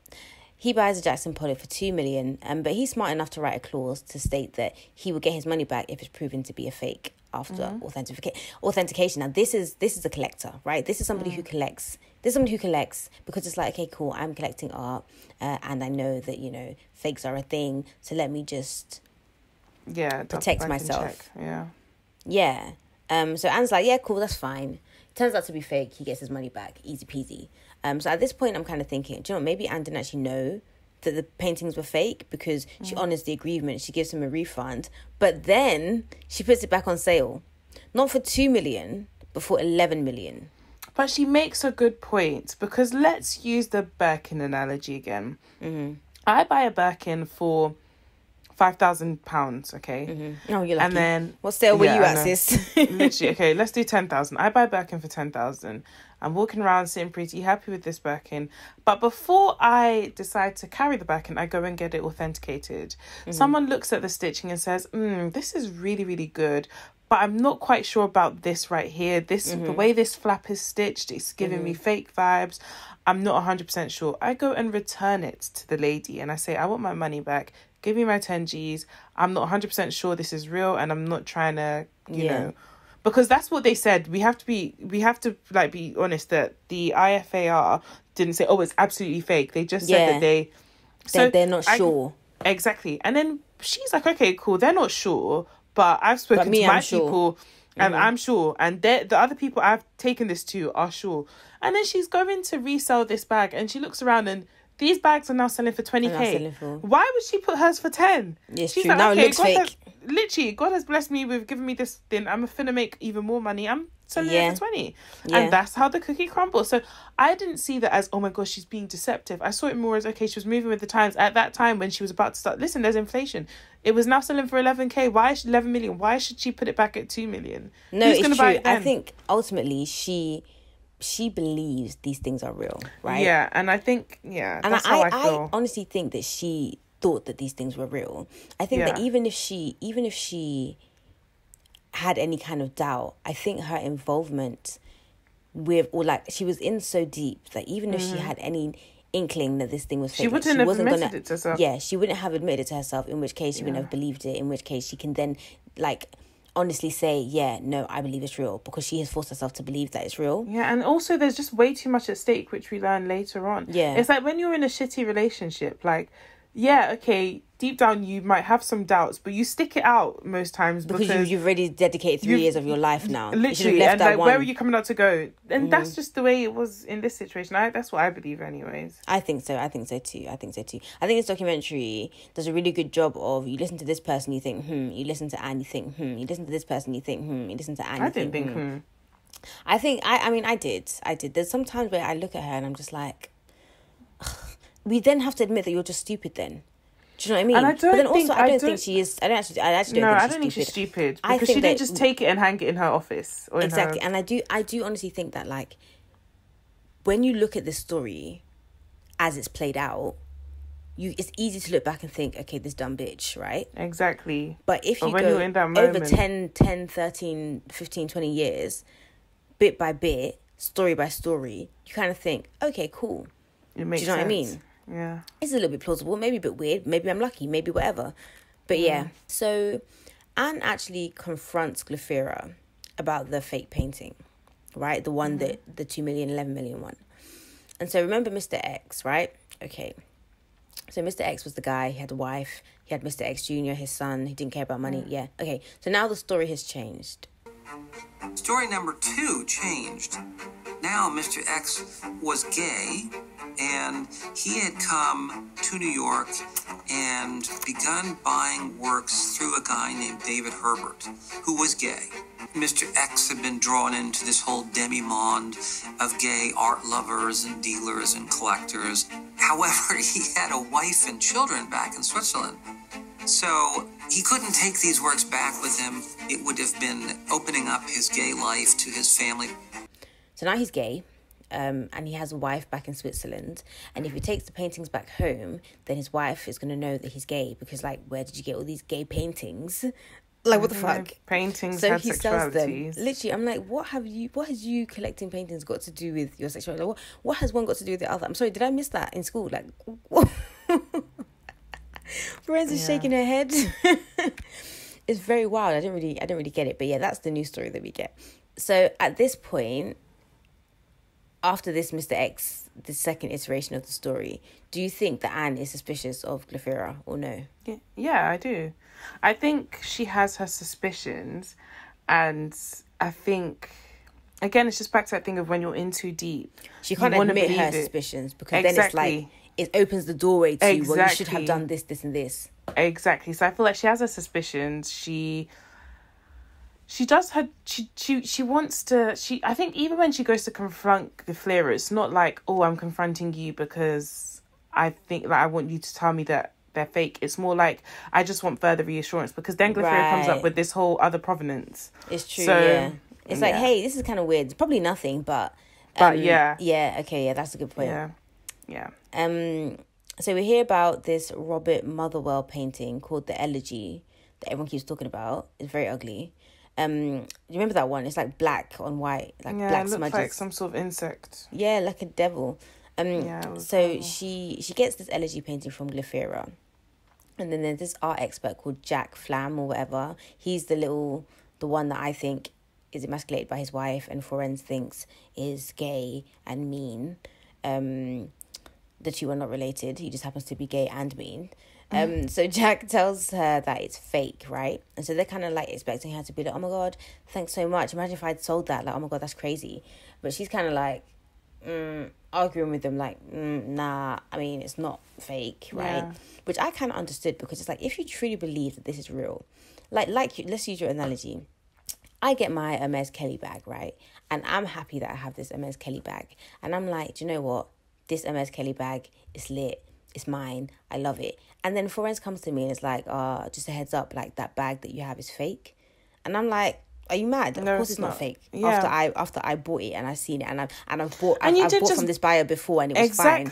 He buys a Jackson Pollock for $2 million, but he's smart enough to write a clause to state that he will get his money back if it's proven to be a fake after authentication. Now, this is a collector, right? This is somebody who collects. This is somebody who collects because it's like, okay, cool, I'm collecting art, and I know that, you know, fakes are a thing, so let me just protect myself. Yeah. So Anne's like, yeah, cool, that's fine. Turns out to be fake. He gets his money back. Easy peasy. So at this point, I'm kind of thinking, do you know what? Maybe Anne didn't actually know that the paintings were fake because she honors the agreement. She gives him a refund. But then she puts it back on sale. Not for $2 million, but for $11 million. But she makes a good point because let's use the Birkin analogy again. Mm-hmm. I buy a Birkin for £5,000, okay? Mm-hmm. Oh, you're lucky. And then what sale were you at, sis? Literally, okay, let's do 10,000. I buy Birkin for 10,000. I'm walking around sitting pretty happy with this Birkin. But before I decide to carry the Birkin, I go and get it authenticated. Mm-hmm. Someone looks at the stitching and says, this is really, really good. But I'm not quite sure about this right here. The way this flap is stitched, it's giving me fake vibes. I'm not 100% sure. I go and return it to the lady and I say, I want my money back. Give me my 10 G's. I'm not 100% sure this is real and I'm not trying to, you know, because that's what they said. We have to be honest that the IFAR didn't say, oh, it's absolutely fake. They just said that they're not sure. Exactly. And then she's like, okay, cool. They're not sure, but I've spoken to my people and I'm sure. And the other people I've taken this to are sure. And then she's going to resell this bag and she looks around and these bags are now selling for 20k. Why would she put hers for 10? Yes, she's true. Like, now it looks fake. God has blessed me with giving me this thing. I'm finna make even more money. I'm selling it for 20. And that's how the cookie crumbles. So I didn't see that as, oh my gosh, she's being deceptive. I saw it more as, okay, she was moving with the times. At that time when she was about to start, listen, there's inflation. It was now selling for 11k. Why is 11 million? Why should she put it back at 2 million? No, it's true. I think ultimately she believes these things are real, right? Yeah, and I think, that's how I feel. I honestly think that she thought that these things were real. I think that even if she had any kind of doubt, I think her involvement with, or like, she was in so deep that even if she had any inkling that this thing was fake, she wouldn't have admitted it to herself. Yeah, she wouldn't have admitted it to herself, in which case she wouldn't have believed it, in which case she can then, like, honestly say, yeah, no, I believe it's real, because she has forced herself to believe that it's real. Yeah, and also there's just way too much at stake, which we learn later on. Yeah. It's like when you're in a shitty relationship, like, yeah, okay, deep down you might have some doubts, but you stick it out most times because you've already dedicated 3 years of your life now. Literally, and like, where are you coming out to go? And that's just the way it was in this situation. That's what I believe anyways. I think so too. I think this documentary does a really good job of, you listen to this person, you think, you listen to Anne, you think, you listen to this person, you think, you listen to Anne, I didn't think, I did. There's some times where I look at her and I'm just like, ugh. We then have to admit that you're just stupid then. Do you know what I mean? And I don't think she is. I don't think she's stupid. Because she didn't just take it and hang it in her office. Or exactly. And I do honestly think that, like, when you look at this story as it's played out, it's easy to look back and think, okay, this dumb bitch, right? Exactly. But if you go over 10, 13, 15, 20 years, bit by bit, story by story, you kind of think, okay, cool. It makes sense. Do you know what I mean? Yeah. It's a little bit plausible, maybe a bit weird, maybe I'm lucky, maybe whatever. But yeah. So Anne actually confronts Glafira about the fake painting, right? The one that the 2 million, 11 million one. And so remember Mr. X, right? Okay. So Mr. X was the guy, he had a wife, he had Mr. X Jr., his son, he didn't care about money. Yeah. Okay, so now the story has changed. Story number 2 changed. Now Mr. X was gay, and he had come to New York and begun buying works through a guy named David Herbert, who was gay. Mr. X had been drawn into this whole demi-monde of gay art lovers and dealers and collectors. However, he had a wife and children back in Switzerland. So he couldn't take these works back with him. It would have been opening up his gay life to his family. So now he's gay, and he has a wife back in Switzerland. And if he takes the paintings back home, then his wife is going to know that he's gay. Because, like, where did you get all these gay paintings? Like, what the fuck? Paintings so have he sells them. sexualities. Literally, I'm like, what has you collecting paintings got to do with your sexuality? Like, what has one got to do with the other? I'm sorry, did I miss that in school? Like, what? Lorenz is shaking her head. It's very wild. I didn't really get it. But yeah, that's the new story that we get. So at this point, after this Mr. X, the second iteration of the story, do you think that Anne is suspicious of Glaphyra or no? Yeah, I do. I think she has her suspicions, and I think, again, it's just back to that thing of when you're in too deep. She can't admit her suspicions because then it's like, it opens the doorway to, well, you should have done this, this and this. Exactly. So I feel like she has her suspicions. She does her, she wants to, I think even when she goes to confront Glaphyra, it's not like, oh, I'm confronting you because I think, like, I want you to tell me that they're fake. It's more like, I just want further reassurance, because then Glaphyra comes up with this whole other provenance. It's true, yeah. It's like, hey, this is kind of weird. It's probably nothing, but yeah. Yeah, okay, yeah, that's a good point. Yeah. So we hear about this Robert Motherwell painting called The Elegy that everyone keeps talking about. It's very ugly. Do you remember that one? It's like black on white, like black smudges. It looks like some sort of insect. Yeah, like a devil. So she gets this Elegy painting from Glaphyra. And then there's this art expert called Jack Flam or whatever. He's the one that I think is emasculated by his wife and Forenz thinks is gay and mean. The two are not related. He just happens to be gay and mean. So Jack tells her that it's fake, right? And so they're kind of like expecting her to be like, oh my God, thanks so much. Imagine if I'd sold that. Like, oh my God, that's crazy. But she's kind of like arguing with them like, nah, I mean, it's not fake, right? Yeah. Which I kind of understood, because it's like, if you truly believe that this is real, let's use your analogy. I get my Hermes Kelly bag, right? And I'm happy that I have this Hermes Kelly bag. And I'm like, do you know what? This Hermes Kelly bag is lit. It's mine. I love it. And then Forenz comes to me and it's like, just a heads up, like, that bag that you have is fake. And I'm like, are you mad? Of course it's not fake. Yeah. After I bought it and I've seen it and I've bought from this buyer before and it was fine.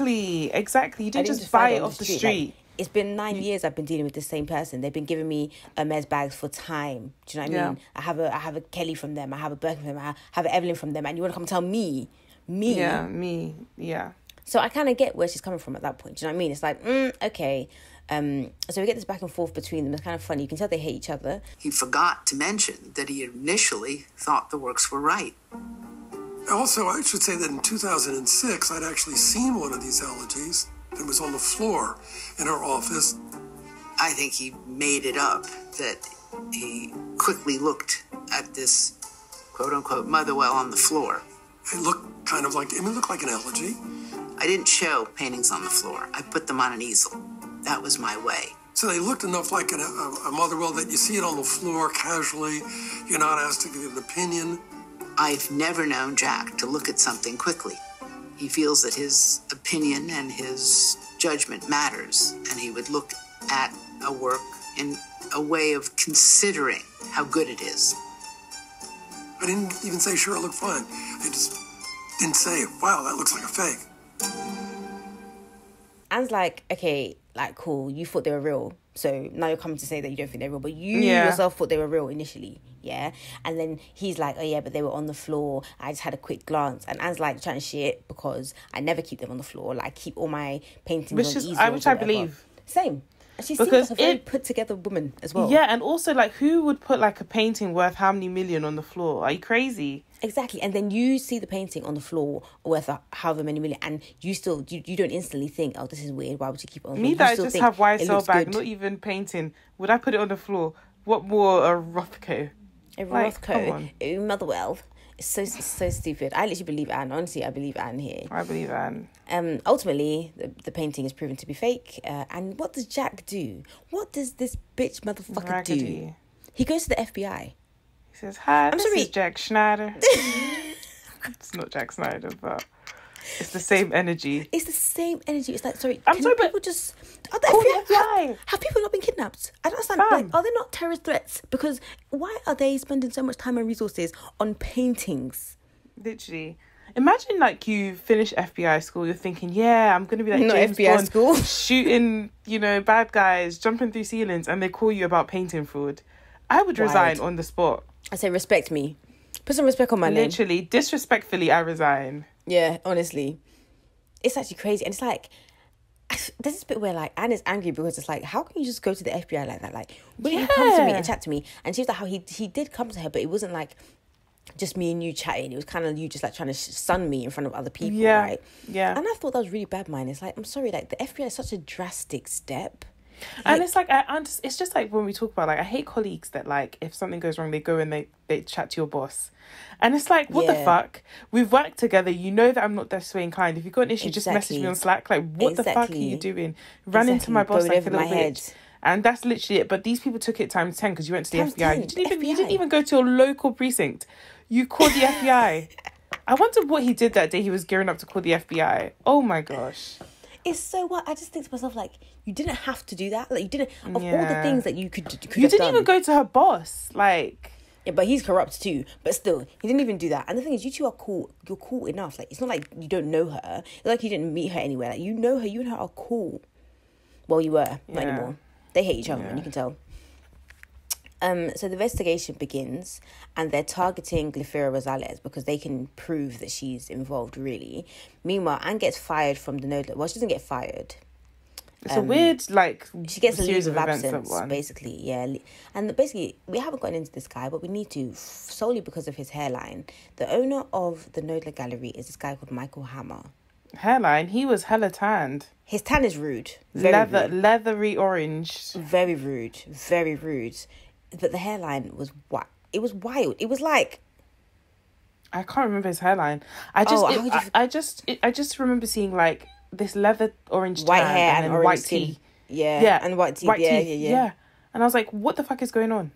Exactly. You didn't just buy it off the street. Like, it's been 9 years I've been dealing with the same person. They've been giving me Hermes bags for time. Do you know what I mean? I have a Kelly from them. I have a Birkin from them. I have an Evelyn from them. And you want to come tell me? Yeah, me. Yeah. So I kind of get where she's coming from at that point. Do you know what I mean? It's like, okay. So we get this back and forth between them. It's kind of funny. You can tell they hate each other. He forgot to mention that he initially thought the works were right. Also, I should say that in 2006, I'd actually seen one of these elegies. It was on the floor in our office. I think he made it up, that he quickly looked at this quote-unquote Motherwell on the floor. It looked kind of like, it looked like an elegy. I didn't show paintings on the floor. I put them on an easel. That was my way. So they looked enough like a Motherwell that you see it on the floor casually. You're not asked to give an opinion. I've never known Jack to look at something quickly. He feels that his opinion and his judgment matters, and he would look at a work in a way of considering how good it is. I didn't even say, sure, it looked fine. I just didn't say, wow, that looks like a fake. Anne's like, okay, like, cool, you thought they were real. So now you're coming to say that you don't think they're real, but you yourself thought they were real initially, yeah? And then he's like, oh yeah, but they were on the floor. I just had a quick glance. And Anne's like, trying to shit, because I never keep them on the floor. Like, I keep all my paintings on easels. Which I believe. Same. She seems like a very put together woman as well. Yeah, and also like who would put like a painting worth how many million on the floor? Are you crazy? Exactly. And then you see the painting on the floor worth however many million, and you still you don't instantly think, oh, this is weird, why would you keep it on the floor? Me that I just have YSL bag, good. not even painting. Would I put it on the floor? What more, a Rothko? A Rothko, Motherwell. It's so stupid. I literally believe Anne. Honestly, I believe Anne here. I believe Anne. Ultimately, the painting is proven to be fake. And what does Jack do? What does this bitch motherfucker do? He goes to the FBI. He says, "Hi, this is Jack Schneider." It's not Jack Schneider, but it's the same energy. It's the same energy. It's like, sorry, people but just call the FBI. Have people not been kidnapped? I don't understand. Like, are they not terrorist threats? Because why are they spending so much time and resources on paintings? Literally. Imagine like you finish FBI school, you're thinking, yeah, I'm going to be like not James FBI Bond, school. shooting, bad guys, jumping through ceilings, and they call you about painting fraud. I would resign on the spot. I say, respect me. Put some respect on my name. Literally, disrespectfully, I resign. Yeah, honestly. It's actually crazy. And it's like, there's this bit where like Anne is angry because it's like, how can you just go to the FBI like that? Like, will you come to me and chat to me? And she was like, how he did come to her, but it wasn't like just me and you chatting. It was kind of you just like trying to sun me in front of other people, right? Yeah. And I thought that was really bad, mine. It's like, I'm sorry, like the FBI is such a drastic step. And it's like, it's just like when we talk about, like, I hate colleagues that, like, if something goes wrong, they go and they chat to your boss. And it's like, what the fuck? We've worked together. You know that I'm not this way inclined. If you've got an issue, just message me on Slack. Like, what the fuck are you doing? Ran into my boss like a little bitch. And that's literally it. But these people took it times 10 because you went to the FBI. You didn't even go to your local precinct. You called the FBI. I wonder what he did that day he was gearing up to call the FBI. Oh, my gosh. It's so what I just think to myself, like, you didn't have to do that. Like, you didn't, of all the things that you could you have didn't done. even go to her boss. Like, yeah, but he's corrupt too. But still, he didn't even do that. And the thing is, you two are cool. You're cool enough. Like, it's not like you don't know her. It's like you didn't meet her anywhere. Like, you know her. You and her are cool. Well, you were. Not anymore. They hate each other, and you can tell. So the investigation begins, and they're targeting Glafira Rosales because they can prove that she's involved, really. Meanwhile, Anne gets fired from the Node. Well, she doesn't get fired. It's a weird, like, she gets a leave of events absence, basically, yeah. And basically, we haven't gotten into this guy, but we need to, solely because of his hairline. The owner of the Nodler Gallery is this guy called Michael Hammer. Hairline? He was hella tanned. His tan is rude. Leathery orange. Very rude. Very rude. But the hairline was it was wild. It was like, I can't remember his hairline. I just remember seeing like this leather orange white tan hair and orange white skin. tea. Yeah, and white teeth. Yeah. And I was like, what the fuck is going on?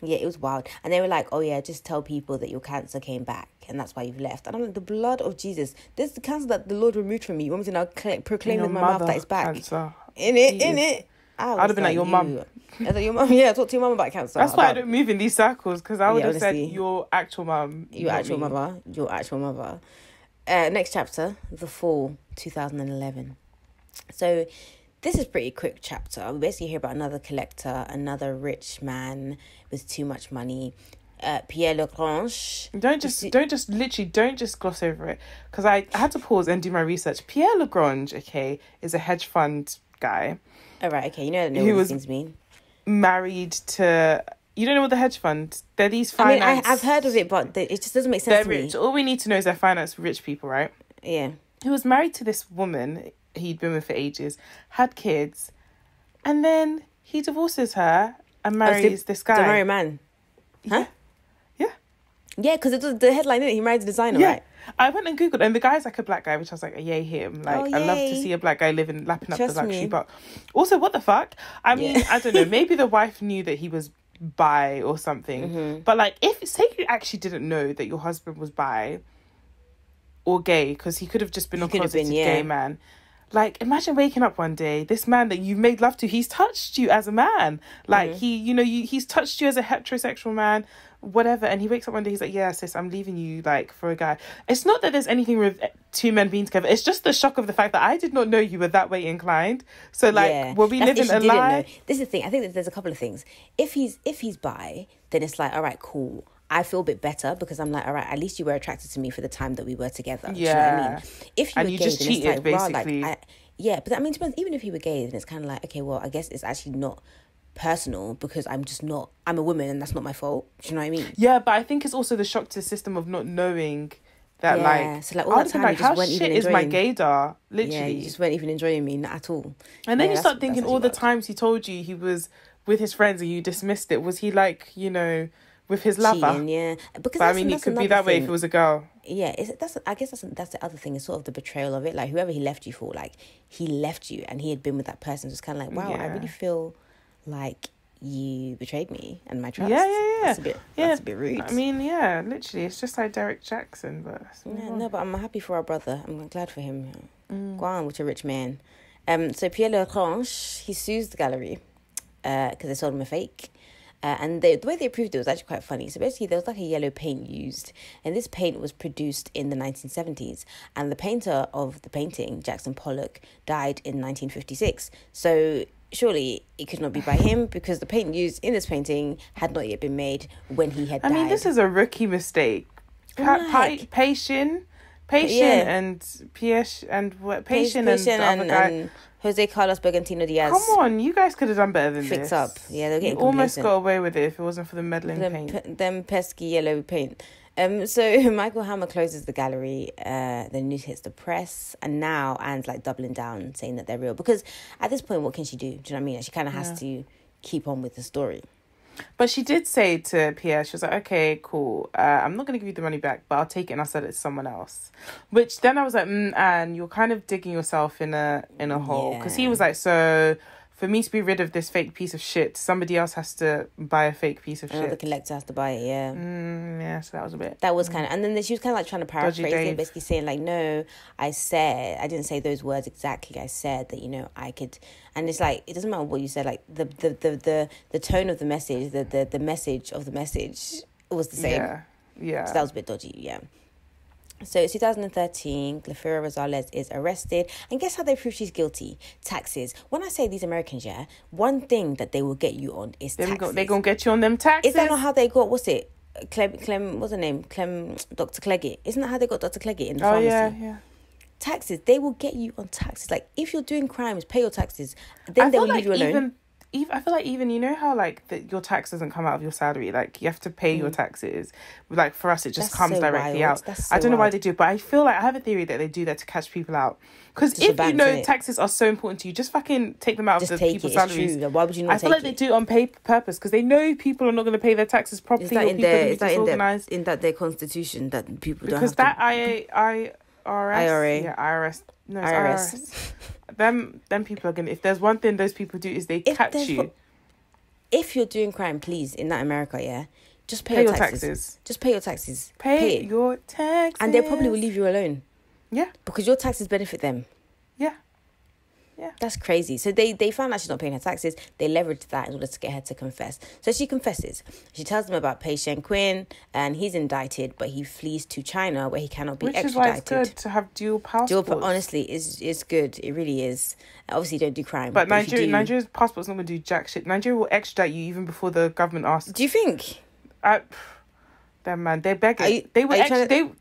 Yeah, it was wild. And they were like, oh yeah, just tell people that your cancer came back and that's why you've left. And I'm like, the blood of Jesus. This is the cancer that the Lord removed from me. You want me to now proclaim with my mouth that it's back? Cancer. In it. I'd have been like your mum. I was like, your mum? Yeah, talk to your mum about cancer. That's why I don't move in these circles, because I would have said your actual mum. Your actual mother. Next chapter, The Fall, 2011. So this is a pretty quick chapter. We basically hear about another collector, another rich man with too much money. Pierre Lagrange. Don't just gloss over it, because I had to pause and do my research. Pierre Lagrange, okay, is a hedge fund guy. Oh, right, okay, you know what these things mean. Married to, you don't know what the hedge fund? They're these finance. I mean, I've heard of it, but it just doesn't make sense to rich. me. All we need to know is they're finance rich people, right? Yeah. He was married to this woman he'd been with for ages, had kids, and then he divorces her and marries this guy. To marry a man. Huh? Yeah, because it was the headline, didn't it? He married a designer, right? I went and Googled, and the guy's like a black guy, which I was like, yay him. Like, I love to see a black guy lapping up the luxury. But also, what the fuck? I mean, I don't know. Maybe the wife knew that he was bi or something. Mm-hmm. But like, say you actually didn't know that your husband was bi or gay, because he could have just been a closeted gay man. Like, imagine waking up one day, this man that you've made love to, he's touched you as a man. Like, he's touched you as a heterosexual man, whatever. And he wakes up one day, he's like, yeah, sis, I'm leaving you, like, for a guy. It's not that there's anything with two men being together. It's just the shock of the fact that I did not know you were that way inclined. So, like, were we living a lie? This is the thing. I think that there's a couple of things. If he's bi, then it's like, all right, cool. I feel a bit better because I'm like, all right, at least you were attracted to me for the time that we were together. Yeah. Do you know what I mean? If you were you gay, just then cheated, it's like, basically. Wow, like, Yeah, but I mean, to be honest, even if he were gay, then it's kind of like, okay, well, I guess it's actually not personal because I'm a woman and that's not my fault. Do you know what I mean? Yeah, but I think it's also the shock to the system of not knowing that, like, so like all that time like, you just how weren't shit even is my enjoying. gaydar? Literally. Yeah, you just weren't even enjoying me, not at all. And then Yeah, you start thinking that's all the actually times he told you he was with his friends and you dismissed it. Was he, like, you know, with his lover? cheating, yeah. Because But I that's- mean, it that's could be another that way thing. if it was a girl. Yeah, I guess that's the other thing, is sort of the betrayal of it. Like, whoever he left you for, like, he left you and he had been with that person. So it's kind of like, wow, I Yeah. really feel like you betrayed me and my trust. Yeah. That's a bit rude. I mean, yeah, literally, it's just like Derek Jackson, but Yeah, no, but I'm happy for our brother. I'm glad for him. Mm. Go on with a rich man. So Pierre Lagrange, he sues the gallery because they sold him a fake. And the way they proved it was actually quite funny. So basically, there was like a yellow paint used, and this paint was produced in the 1970s. And the painter of the painting, Jackson Pollock, died in 1956. So surely it could not be by him because the paint used in this painting had not yet been made when he had died. I mean, this is a rookie mistake. Right. Patient Yeah. and Piesh and what? Patient and the other guy. and Jose Carlos Bergantino Diaz. Come on, you guys could have done better than Fix this. up. Yeah, they're You getting almost complacent. got away with it if it wasn't for the meddling paint. Them pesky yellow paint. So Michael Hammer closes the gallery. The news hits the press, and now Anne's like doubling down, saying that they're real. Because at this point, what can she do? Do you know what I mean? She kind of has to keep on with the story. But she did say to Pierre, she was like, okay, cool. I'm not going to give you the money back, but I'll take it and I'll sell it to someone else. Which then I was like, Anne, you're kind of digging yourself in a hole. Because he was like, so for me to be rid of this fake piece of shit, somebody else has to buy a fake piece of Another shit. collector has to buy it, yeah. Yeah, so that was a bit... That was kind of... And then she was kind of like trying to paraphrase it, Dave. basically saying like, no, I didn't say those words exactly. I said that, you know, I could... And it's like, it doesn't matter what you said, like the tone of the message, the message of the message was the same. Yeah. So that was a bit dodgy, yeah. So 2013, Glafira Rosales is arrested. And guess how they prove she's guilty? Taxes. When I say these Americans, yeah, one thing that they will get you on is taxes. They're going to get you on them taxes. Is that not how they got, what's it? Clem, what's her name? Dr. Cleggett. Isn't that how they got Dr. Cleggett in the pharmacy? Yeah. Taxes. They will get you on taxes. Like, if you're doing crimes, pay your taxes. Then they will leave you alone. I feel like even, you know how, like, your tax doesn't come out of your salary? Like, you have to pay your taxes. Like, for us, it just comes so directly wild. out. That's so I don't know why wild. they do it, but I feel like I have a theory that they do that to catch people out. Because Just a if you bank, know innit? taxes are so important to you, just fucking take them out Just of the take people's it. It's salaries. true. Like, why would you not I feel take like they it? do it on purpose because they know people are not going to pay their taxes properly. Is that or in people are their, gonna is be that disorganized. in their constitution that people Because don't have that IRS. IRA. Yeah, IRS. No, it's IRS. IRS. Them people are going to... If there's one thing those people do is they catch you. If you're doing crime, please, in that America, yeah, just pay, Pay your your taxes. taxes. Just pay your taxes. Pay it. your taxes. And they probably will leave you alone. Yeah. Because your taxes benefit them. Yeah. That's crazy. So they found out she's not paying her taxes. They leveraged that in order to get her to confess. So she confesses. She tells them about Pei Shen Quinn, and he's indicted, but he flees to China where he cannot be Which extradited. is why it's good to have dual passports. Honestly, it's good. It really is. Obviously, don't do crime. But if you do- Nigeria's passport's not going to do jack shit. Nigeria will extradite you even before the government asks. Do you think? Damn, man, they're begging. Are you- They were are you trying to-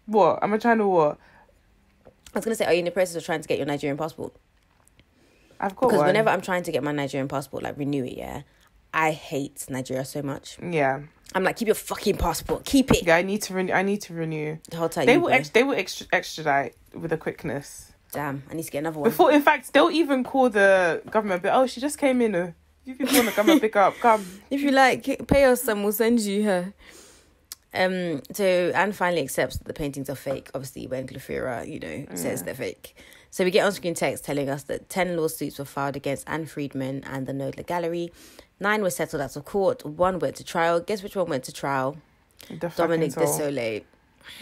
What? Am I trying to what? I was going to say, are you in the process of trying to get your Nigerian passport? I've got Because one. whenever I'm trying to get my Nigerian passport, like renew it, yeah, I hate Nigeria so much. Yeah. I'm like, keep your fucking passport. Keep it. Yeah, I need to renew. Hold tight, They you will boy. extradite with a quickness. Damn, I need to get another one. Before, in fact, they'll even call the government. But she just came in. If you want to come and pick her up, come. If you like, pay us some, we'll send you her. So Anne finally accepts that the paintings are fake, obviously, when Glafira, says they're fake. So we get on-screen text telling us that 10 lawsuits were filed against Anne Friedman and the Knoedler Gallery. 9 were settled out of court. 1 went to trial. Guess which one went to trial? Dominic de Soleil.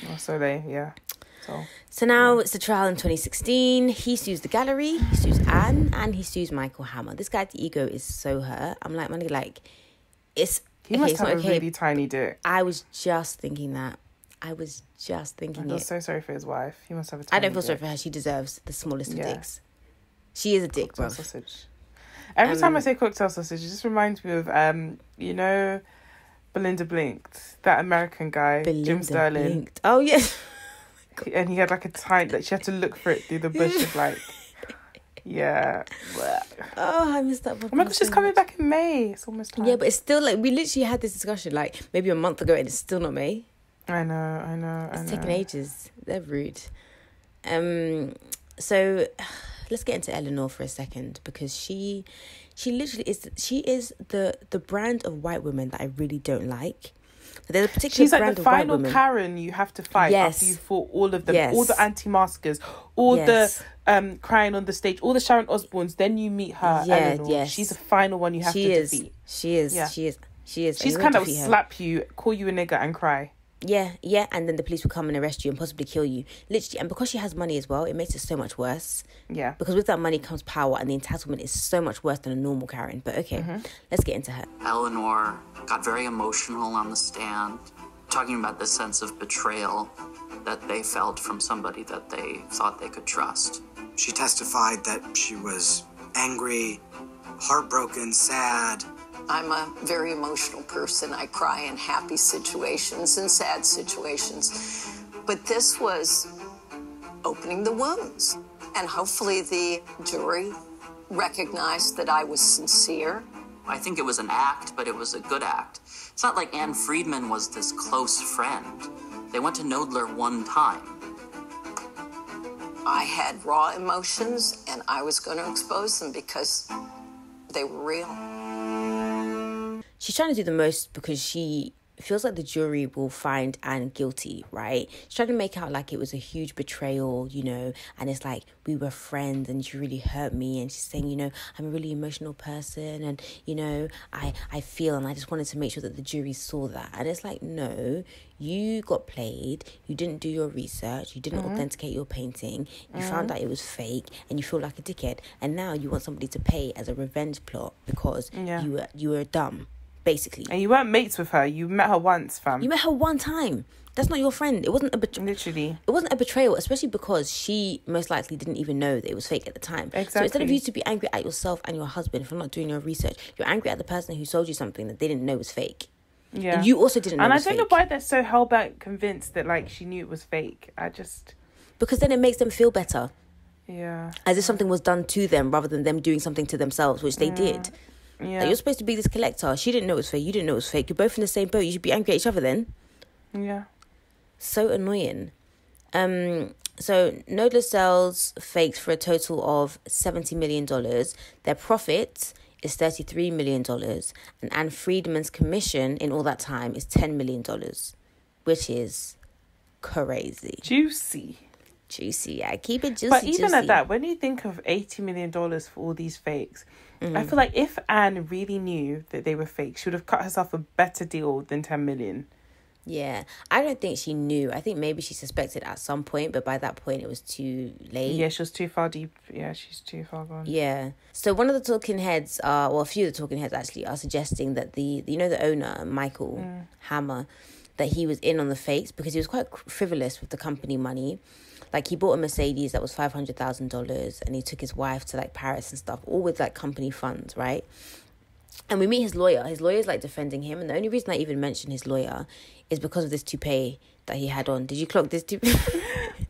Oh, Soleil, yeah. So now it's the trial in 2016. He sues the gallery, he sues Anne, and he sues Michael Hammer. This guy's ego is so hurt. I'm like, man, like, it's... He must have a really tiny dick. I was just thinking that. I feel so sorry for his wife. He must have a tiny I don't feel dick. sorry for her. She deserves the smallest of dicks. She is a dick, bro. Sausage. Every time I say cocktail sausage, it just reminds me of, Belinda Blinked, that American guy, Jim Sterling. Blinked. Oh, yeah. And he had like a tiny, like she had to look for it through the bush of like, Yeah. Oh, I missed that. Oh my gosh, it's coming back in May. It's almost time. Yeah, but it's still like we literally had this discussion like maybe a month ago, and it's still not May. I know. It's taken ages. They're rude. So let's get into Eleanor for a second, because she literally is. She is the brand of white women that I really don't like. There's a particular She's like brand the of white final women. Karen you have to fight after you fought all of them, all the anti-maskers, all the crying on the stage, all the Sharon Osbournes. Then you meet her, Eleanor. She's the final one you have to defeat. She is. She's kind of slap you, call you a nigger, and cry. Yeah, and then the police will come and arrest you and possibly kill you. Literally, and because she has money as well, it makes it so much worse. Yeah. Because with that money comes power, and the entitlement is so much worse than a normal Karen. But okay, let's get into her. Eleanor got very emotional on the stand, talking about the sense of betrayal that they felt from somebody that they thought they could trust. She testified that she was angry, heartbroken, sad. I'm a very emotional person. I cry in happy situations and sad situations. But this was opening the wounds. And hopefully the jury recognized that I was sincere. I think it was an act, but it was a good act. It's not like Anne Friedman was this close friend. They went to Knoedler one time. I had raw emotions, and I was going to expose them because they were real. She's trying to do the most because she feels like the jury will find Anne guilty, right? She's trying to make out like it was a huge betrayal, you know, and it's like, we were friends and you really hurt me. And she's saying, you know, I'm a really emotional person, and, you know, I feel, and I just wanted to make sure that the jury saw that. And it's like, no, you got played, you didn't do your research, you didn't authenticate your painting, you found out it was fake, and you feel like a dickhead, and now you want somebody to pay as a revenge plot because you were dumb. Basically. And you weren't mates with her. You met her once, fam. You met her one time. That's not your friend. It wasn't a literally. It wasn't a betrayal, especially because she most likely didn't even know that it was fake at the time. Exactly. So instead of you to be angry at yourself and your husband for not doing your research, you're angry at the person who sold you something that they didn't know was fake. Yeah. And you also didn't know it was fake. And I don't know why they're so hellbent convinced that like she knew it was fake. Because then it makes them feel better. Yeah. As if something was done to them rather than them doing something to themselves, which they did. Yeah. Like, you're supposed to be this collector. She didn't know it was fake. You didn't know it was fake. You're both in the same boat. You should be angry at each other then. Yeah. So annoying. So Knoedler sells fakes for a total of $70 million. Their profit is $33 million. And Anne Friedman's commission in all that time is $10 million, which is crazy. Juicy. Yeah, keep it juicy. But even at that, when you think of $80 million for all these fakes, I feel like if Anne really knew that they were fake, she would have cut herself a better deal than 10 million. Yeah, I don't think she knew. I think maybe she suspected at some point, but by that point it was too late. Yeah, she was too far deep. Yeah, she's too far gone. Yeah. So one of the talking heads, a few of the talking heads actually are suggesting that the owner, Michael Hammer, that he was in on the fakes because he was quite frivolous with the company money. Like, he bought a Mercedes that was $500,000 and he took his wife to, like, Paris and stuff, all with, like, company funds, right? And we meet his lawyer. His lawyer's, like, defending him. And the only reason I even mention his lawyer is because of this toupee that he had on. Did you clock this toupee?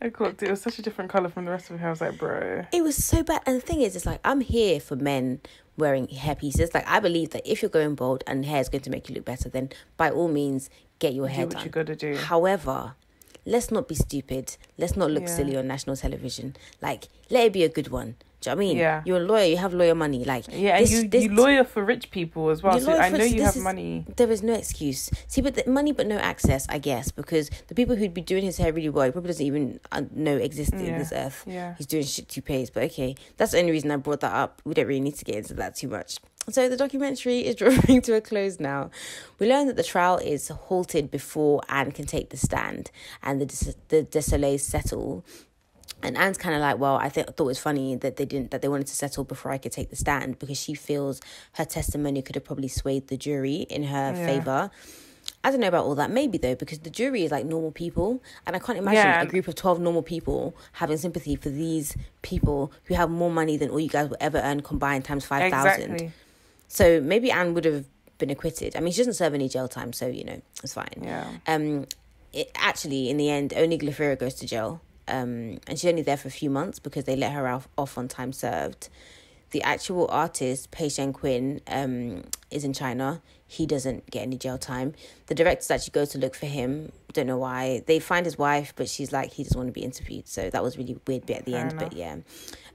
I clocked it. It was such a different colour from the rest of him. I was like, bro. It was so bad. And the thing is, it's like, I'm here for men wearing hair pieces. Like, I believe that if you're going bald and hair is going to make you look better, then by all means, get your hair done. Do what you got to do. However, let's not be stupid. Let's not look silly on national television. Like, let it be a good one. Do you know what I mean? Yeah. You're a lawyer. You have lawyer money. Like, yeah, and you lawyer for rich people as well. So I know you have money. There is no excuse. See, but money, but no access, I guess, because the people who'd be doing his hair really well, he probably doesn't even know exist in this earth. Yeah. He's doing shit toupees. But okay, that's the only reason I brought that up. We don't really need to get into that too much. So the documentary is drawing to a close now. We learn that the trial is halted before Anne can take the stand and the Desolés settle. And Anne's kind of like, well, I thought it was funny that they wanted to settle before I could take the stand, because she feels her testimony could have probably swayed the jury in her favour. I don't know about all that. Maybe, though, because the jury is like normal people. And I can't imagine a group of 12 normal people having sympathy for these people who have more money than all you guys will ever earn combined times 5,000. Exactly. So maybe Anne would have been acquitted. I mean, she doesn't serve any jail time, so, you know, it's fine. Yeah. Actually, in the end, only Glafira goes to jail. and she's only there for a few months because they let her off on time served. The actual artist, Pei Shen-Quinn, is in China. He doesn't get any jail time. The directors actually go to look for him. Don't know why. They find his wife, but she's like, he doesn't want to be interviewed. So that was really weird bit at the end. But yeah.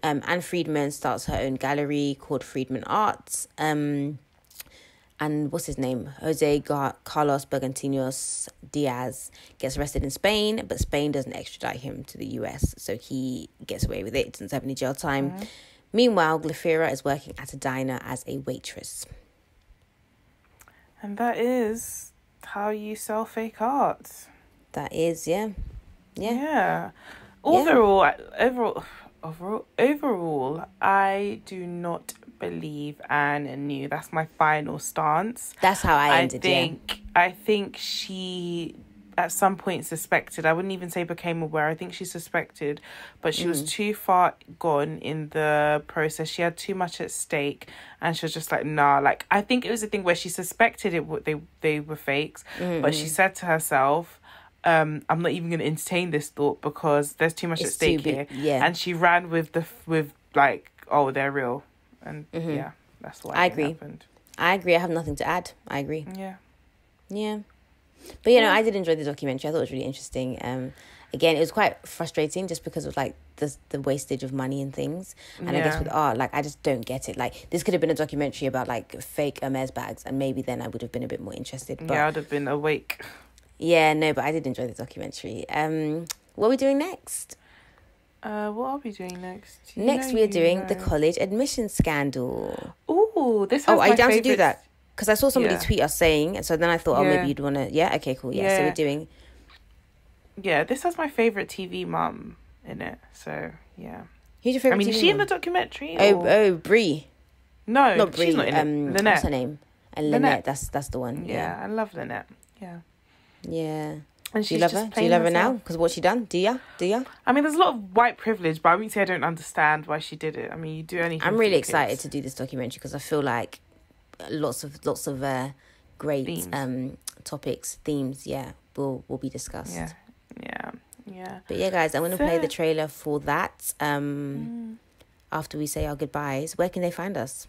Anne Friedman starts her own gallery called Friedman Arts. And what's his name? Jose Carlos Bergantinos Diaz gets arrested in Spain, but Spain doesn't extradite him to the US. So he gets away with it. Doesn't have any jail time. Mm-hmm. Meanwhile, Glafira is working at a diner as a waitress. And that is how you sell fake art. That is, yeah. Overall, I do not believe Anne knew. That's my final stance. That's how I ended, I think she at some point suspected. I wouldn't even say became aware. I think she suspected, but she was too far gone in the process. She had too much at stake, and she was just like, nah. Like, I think it was a thing where she suspected they were fakes, but she said to herself, I'm not even going to entertain this thought because there's too much at stake here. Yeah. And she ran with like, oh, they're real. And yeah, that's why I agree. Happened. I agree. I have nothing to add. I agree. Yeah. But, you know, I did enjoy the documentary. I thought it was really interesting. Again, it was quite frustrating just because of, like, the wastage of money and things. And I guess with art, like, I just don't get it. Like, this could have been a documentary about, like, fake Hermes bags, and maybe then I would have been a bit more interested. But, yeah, I'd have been awake. Yeah, no, but I did enjoy the documentary. What are we doing next? What are we doing next? Next, we are doing the college admission scandal. Ooh, this has are you down favorite... to do that? Because I saw somebody tweet us saying, and so then I thought, maybe you'd want to... Yeah, okay, cool. Yeah, so we're doing... Yeah, this has my favourite TV mum in it, so, yeah. Who's your favourite TV is she in the documentary? Oh, Brie. No, not Brie. She's not in it. Lynette. What's her name? And Lynette, that's the one. Yeah, I love Lynette. Yeah. And do you love her? Do you love her now? Because what's she done? Do ya? I mean, there's a lot of white privilege, but I wouldn't say I don't understand why she did it. I mean, you do anything. I'm really excited to do this documentary because I feel like lots of great themes. Will be discussed. Yeah. But yeah, guys, I'm going to play the trailer for that. After we say our goodbyes, where can they find us?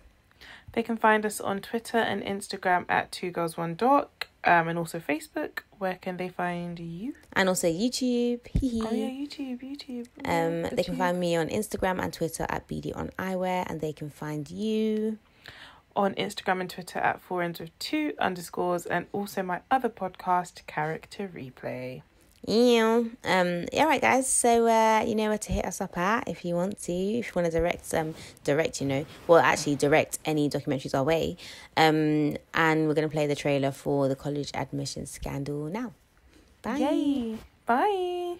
They can find us on Twitter and Instagram at 2girls1doc, and also Facebook. Where can they find you? And also YouTube. Oh yeah, YouTube. They can find me on Instagram and Twitter at BDOnEyewear, and they can find you on Instagram and Twitter at 4ends2_, and also my other podcast, Character Replay. Yeah. All right, guys. So you know where to hit us up at if you want to. If you want to direct any documentaries our way. And we're gonna play the trailer for the college admission scandal now. Bye. Yay. Bye.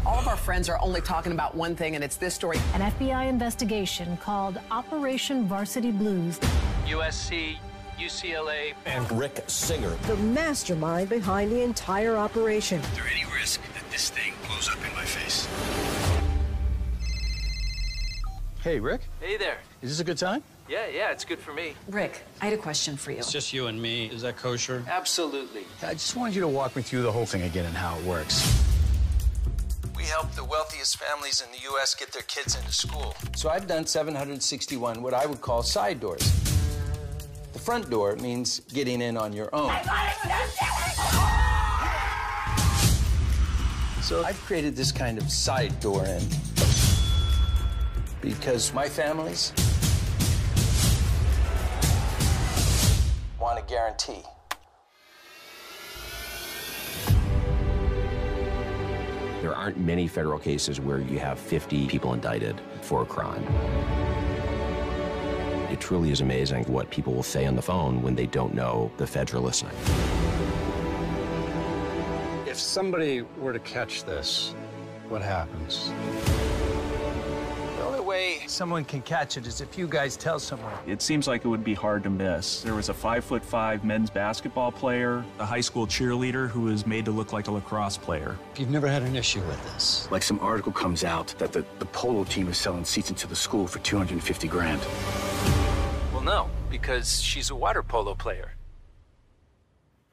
All of our friends are only talking about one thing, and it's this story. An FBI investigation called Operation Varsity Blues. USC, UCLA, and Rick Singer, the mastermind behind the entire operation. Is there any risk that this thing blows up in my face? Hey, Rick. Hey there. Is this a good time? Yeah, it's good for me. Rick, I had a question for you. It's just you and me. Is that kosher? Absolutely. I just wanted you to walk me through the whole thing again and how it works. We help the wealthiest families in the U.S. get their kids into school. So I've done 761 what I would call side doors. The front door means getting in on your own. So I've created this kind of side door in because my families want a guarantee. There aren't many federal cases where you have 50 people indicted for a crime. It truly is amazing what people will say on the phone when they don't know the feds are listening. If somebody were to catch this, what happens? The only way someone can catch it is if you guys tell someone. It seems like it would be hard to miss. There was a 5'5" men's basketball player, a high school cheerleader who was made to look like a lacrosse player. You've never had an issue with this. Like some article comes out that the polo team is selling seats into the school for $250 grand. Well, no, because she's a water polo player.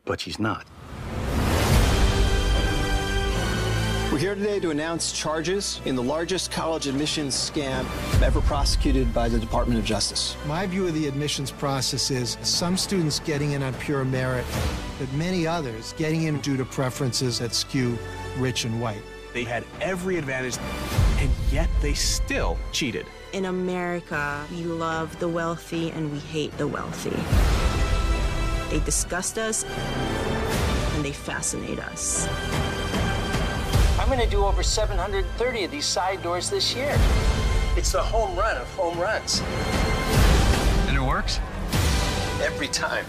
But she's not. We're We're here today to announce charges in the largest college admissions scam ever prosecuted by the Department of Justice. My view of the admissions process is some students getting in on pure merit, but many others getting in due to preferences that skew rich and white. They had every advantage, and yet they still cheated. In America, we love the wealthy and we hate the wealthy. They disgust us and they fascinate us. I'm going to do over 730 of these side doors this year. It's the home run of home runs. And it works? Every time.